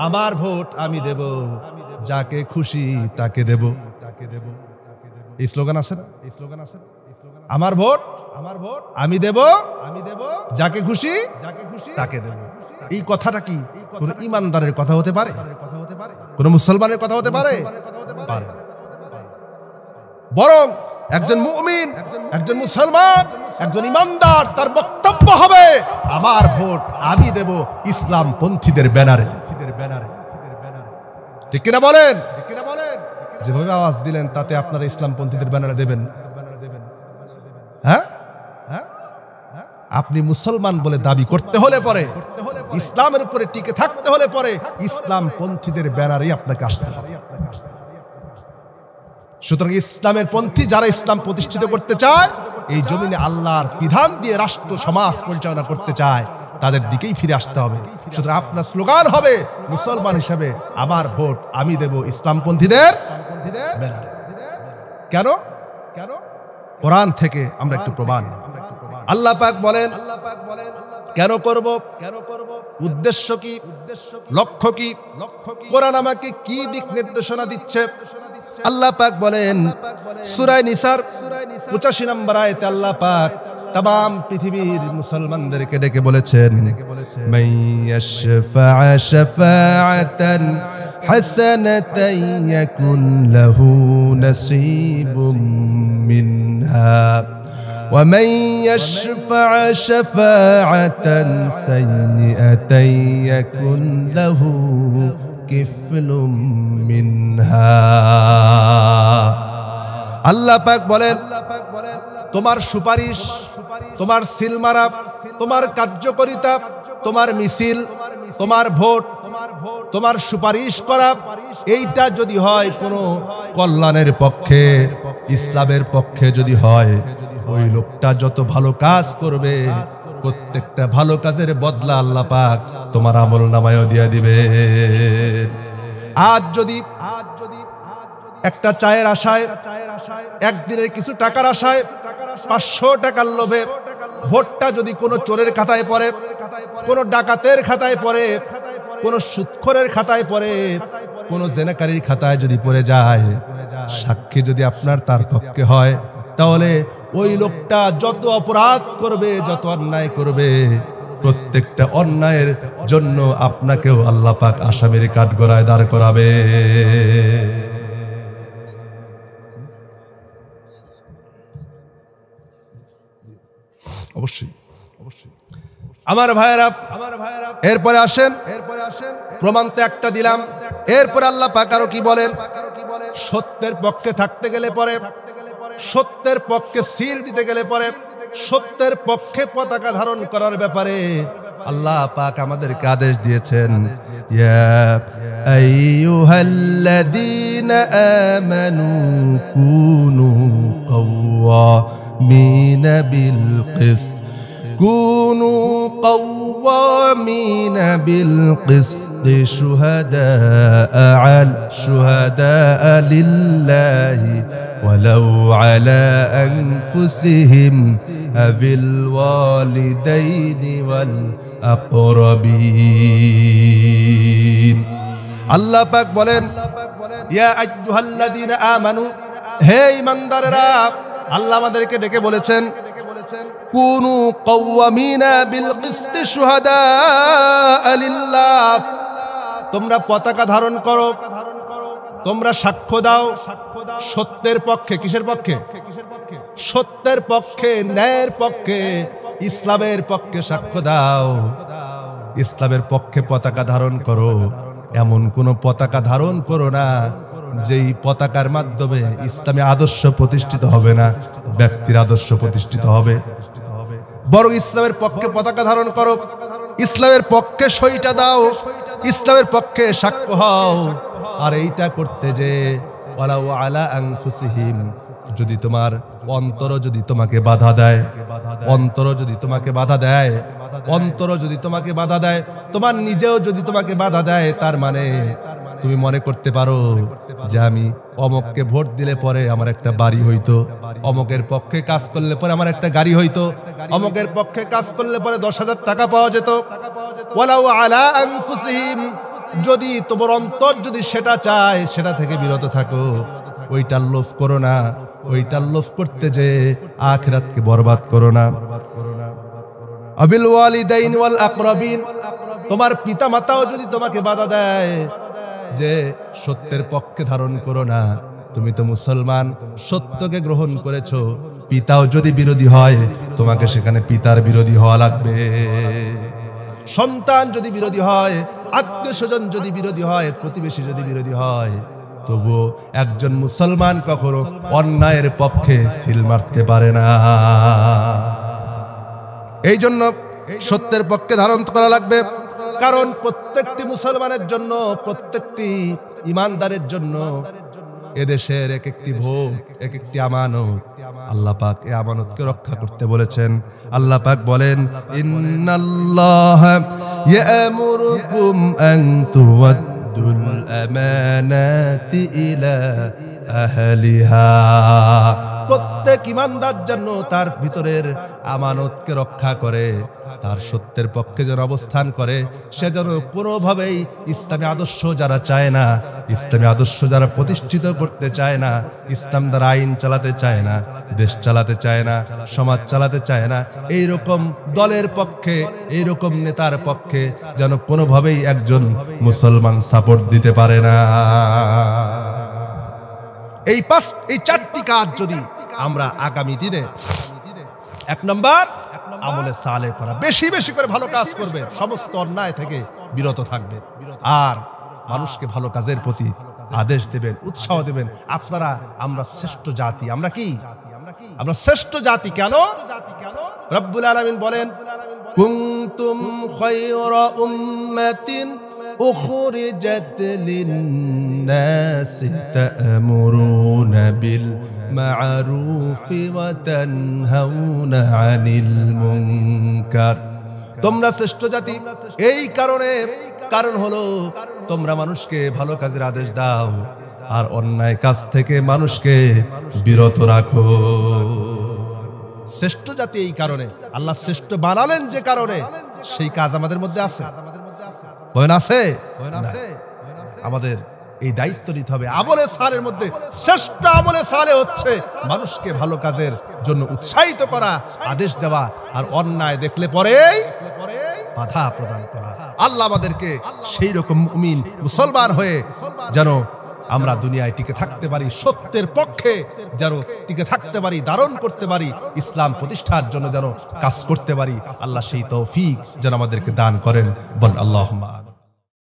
আমার ভোট আমি দেব, যাকে খুশি তাকে দেব। এই স্লোগান আছে না? আমার ভোট আমি দেব, যাকে খুশি তাকে দেব। এই কথাটা কি কোন ইমানদারের কথা হতে পারে? কোন মুসলমানের কথা হতে পারে? বরং একজন মুমিন, একজন মুসলমান, একজন ইমানদার, তার বক্তব্য হবে আমার ভোট আমি দেব ইসলাম পন্থীদের ব্যানারে। ঠিক কিনা বলেন? যেভাবে আওয়াজ দিলেন তাতে আপনারা ইসলাম পন্থীদের ব্যানারে দেবেন? হ্যাঁ, আপনি মুসলমান বলে দাবি করতে হলে পরে, ইসলামের উপরে টিকে থাকতে হলে পরে ইসলাম পন্থীদের ব্যানারেই আপনাকে আসতে হবে। সুতরাং ইসলামের পন্থী যারা ইসলাম প্রতিষ্ঠিত করতে চায়, এই জমিনে আল্লাহর বিধান দিয়ে রাষ্ট্র সমাজ পরিচালনা করতে চায়, তাদের দিকেই ফিরে আসতে হবে। সুতরাং আপনার স্লোগান হবে মুসলমান হিসেবে আমার ভোট আমি দেব ইসলামপন্থীদের ব্যানারে। কেন? কোরআন থেকে আমরা একটু প্রমাণ। আল্লাহ পাক বলেন কেন করব, উদ্দেশ্য কি, লক্ষ্য কি? কোরআন আমাকে কি দিক নির্দেশনা দিচ্ছে? আল্লাহ পাক বলেন সূরা নিসার 85 নম্বর আয়াতে আল্লাহ পাক तमाम পৃথিবীর মুসলমানদেরকে ডেকে বলেছেন, মাইয়াশফা শাফাআতান হাসানাতান ইয়াকুন লাহু নাসীবুম মিনহা ওয়া মান ইয়াশফা শাফাআতান সাইয়্যাতান ইয়াকুন লাহু কিফলুম মিনহা। আল্লাহ পাক বলেন তোমার সুপারিশ, তোমার সিলমারা, তোমার কার্যকারিতা, তোমার মিছিল, তোমার ভোট, তোমার সুপারিশ করা, এইটা যদি হয় কোনো কল্যাণের পক্ষে, ইসলামের পক্ষে যদি হয়, ওই লোকটা যত ভালো কাজ করবে প্রত্যেকটা ভালো কাজের বদলা আল্লাহ পাক তোমার আমল নামায়ও দিয়ে দিবে। আজ যদি একটা চায়ের আশায়, একদিনের কিছু টাকার আশায়, 500 টাকার লোভে ভোটটা যদি কোনো চোরের খাতায় পড়ে, কোনো ডাকাতের খাতায় পড়ে, কোনো সুদখোরের খাতায় পড়ে, কোনো জেনাকারীর খাতায় যদি পড়ে যায়, সাক্ষী যদি আপনার তার পক্ষে হয়, তাহলে ওই লোকটা যত অপরাধ করবে, যত অন্যায় করবে, প্রত্যেকটা অন্যায়ের জন্য আপনাকেও আল্লাহ পাক আসামির কাঠগড়ায় দাঁড় করাবে। অবশ্যই আমার ভাইয়েরা, এরপরে আসেন, প্রমাণ তো একটা দিলাম, এরপরে আল্লাহ পাক আরো কি বলেন? সত্যের পক্ষে থাকতে গেলে পরে, সত্যের পক্ষে সিল দিতে গেলে পরে, সত্যের পক্ষে পতাকা ধারণ করার ব্যাপারে আল্লাহ পাক আমাদেরকে আদেশ দিয়েছেন, ইয়া আইয়ুহাল্লাযীনা আমানু কুনু কাওয়ামিনা বিল কিসত, কুনু কাওয়ামিনা বিল কিসত شهداء لله ولو على أنفسهم أو الوالدين والأقربين। আল্লাহ পাক বলেন, ইয়া আইয়ুহাল্লাযীনা আমানু, হে ঈমানদাররা, আল্লাহ আমাদেরকে ডেকে বলেছেন, কুনু কাওয়ামিনা বিল কিসত শুহাদা লিল্লাহ, তোমরা পতাকা ধারণ করো, তোমরা সাক্ষ্য দাও সত্যের পক্ষে। কিসের পক্ষে? সত্যের পক্ষে, ন্যায়ের পক্ষে, ইসলামের পক্ষে সাক্ষ্য দাও, ইসলামের পক্ষে পতাকা ধারণ করো। এমন কোন পতাকা ধারণ করো না যেই পতাকার মাধ্যমে ইসলামী আদর্শ প্রতিষ্ঠিত হবে না, ব্যক্তির আদর্শ প্রতিষ্ঠিত হবে। বরং ইসলামের পক্ষে পতাকা ধারণ করো, ইসলামের পক্ষে সইটা দাও, ইসলামের পক্ষে সাক্ষ্য হও। আর এইটা করতে যে ওয়ালাউ আলা আনফুসিহিম, যদি তোমার অন্তর যদি তোমাকে বাধা দেয়, অন্তর যদি তোমাকে বাধা দেয়, অন্তর যদি তোমাকে বাধা দেয়, তোমার নিজেও যদি তোমাকে বাধা দেয়, তার মানে তুমি মনে করতে পারো যে আমি অমককে ভোট দিলে পরে আমার একটা বাড়ি হইতো, অমকের পক্ষে কাজ করলে পরে আমার একটা গাড়ি হইতো, অমকের পক্ষে কাজ করলে পরে 10,000 টাকা পাওয়া যেত। ওয়ালাউ আলা আনফুসিহিম, যদি তোমার অন্তর যদি সেটা চায়, সেটা থেকে বিরত থাকো, ওইটার লোভ করো না, ওইটার লোভ করতে যে আখিরাতকে বরবাদ করো না। আবিল ওয়ালিদাইন ওয়াল আকরাবিন, তোমার পিতা মাতাও যদি তোমাকে বাধা দেয় যে সত্যের পক্ষে ধারণ করো না, তুমি তো মুসলমান, সত্যকে গ্রহণ করেছো, পিতাও যদি বিরোধী হয়, তোমাকে সেখানে পিতার বিরোধী হওয়া লাগবে। সন্তান যদি বিরোধী হয়, আত্মীয় স্বজন যদি বিরোধী হয়, প্রতিবেশী যদি বিরোধী হয়, তবুও একজন মুসলমান কখনো অন্যায়ের পক্ষে সিল মারতে পারে না। এই জন্য সত্যের পক্ষে ধারণ করা লাগবে। কারণ প্রত্যেকটি মুসলমানের জন্য, প্রত্যেকটি ইমানদারের জন্য এদেশের এক একটি ভোট, এক একটি আমানত। আল্লাহ পাক এই আমানতকে রক্ষা করতে বলেছেন। আল্লাহ পাক বলেন, ইন্নাল্লাহা ইয়ামুরুকুম আন তুওয়াদ্দুল আমানাতি ইলা আহলিহা, প্রত্যেক ইমানদার যেন তার ভিতরের আমানতকে রক্ষা করে, তার সত্যের পক্ষে যেন অবস্থান করে, সে যেন কোনোভাবেই ইসলামী আদর্শ যারা চায় না, ইসলামী আদর্শ যারা প্রতিষ্ঠিত করতে চায় না, ইসলাম দ্বারা আইন চালাতে চায় না, দেশ চালাতে চায় না, সমাজ চালাতে চায় না, এইরকম দলের পক্ষে, এইরকম নেতার পক্ষে যেন কোনোভাবেই একজন মুসলমান সাপোর্ট দিতে পারে না। এই 4টি কাজ যদি আমরা আগামী দিনে, 1 নম্বর আমলে সালেহ করা, বেশি বেশি করে ভালো কাজ করবে, সমস্ত অন্যায় থেকে বিরত থাকবে, আর মানুষকে ভালো কাজের প্রতি আদেশ দেবেন, উৎসাহ দেবেন। আপনারা, আমরা শ্রেষ্ঠ জাতি। আমরা কি? আমরা শ্রেষ্ঠ জাতি। কেন? রব্বুল আলামিন বলেন, কুনতুম খায়রা উম্মাতিন উখরিজাত লিন-নাসি তা'মুরুনা বিল মা'রুফি ওয়া তানহাউনা আনিল মুনকার। তোমরা শ্রেষ্ঠ জাতি এই কারণে, কারণ হলো তোমরা মানুষকে ভালো কাজের আদেশ দাও আর অন্যায় কাজ থেকে মানুষকে বিরত রাখো। শ্রেষ্ঠ জাতি এই কারণে, আল্লাহ শ্রেষ্ঠ বানালেন যে কারণে, সেই কাজ আমাদের মধ্যে আছে, বলেন আছে? আমাদের এই দায়িত্ব নিতে হবে। আমলে সালের মধ্যে শ্রেষ্ঠ আমলে সালে হচ্ছে মানুষকে ভালো কাজের জন্য উৎসাহিত করা, আদেশ দেওয়া, আর অন্যায় দেখলে পরেই বাধা প্রদান করা। আল্লাহ আমাদেরকে সেই রকম মুমিন মুসলমান হয়ে যেন আমরা দুনিয়ায় টিকে থাকতে পারি, সত্যের পক্ষে যেন টিকে থাকতে পারি, ধারণ করতে পারি, ইসলাম প্রতিষ্ঠার জন্য যেন কাজ করতে পারি। আল্লাহ সেই তৌফিক যেন আমাদেরকে দান করেন। বল আল্লাহুম্মা।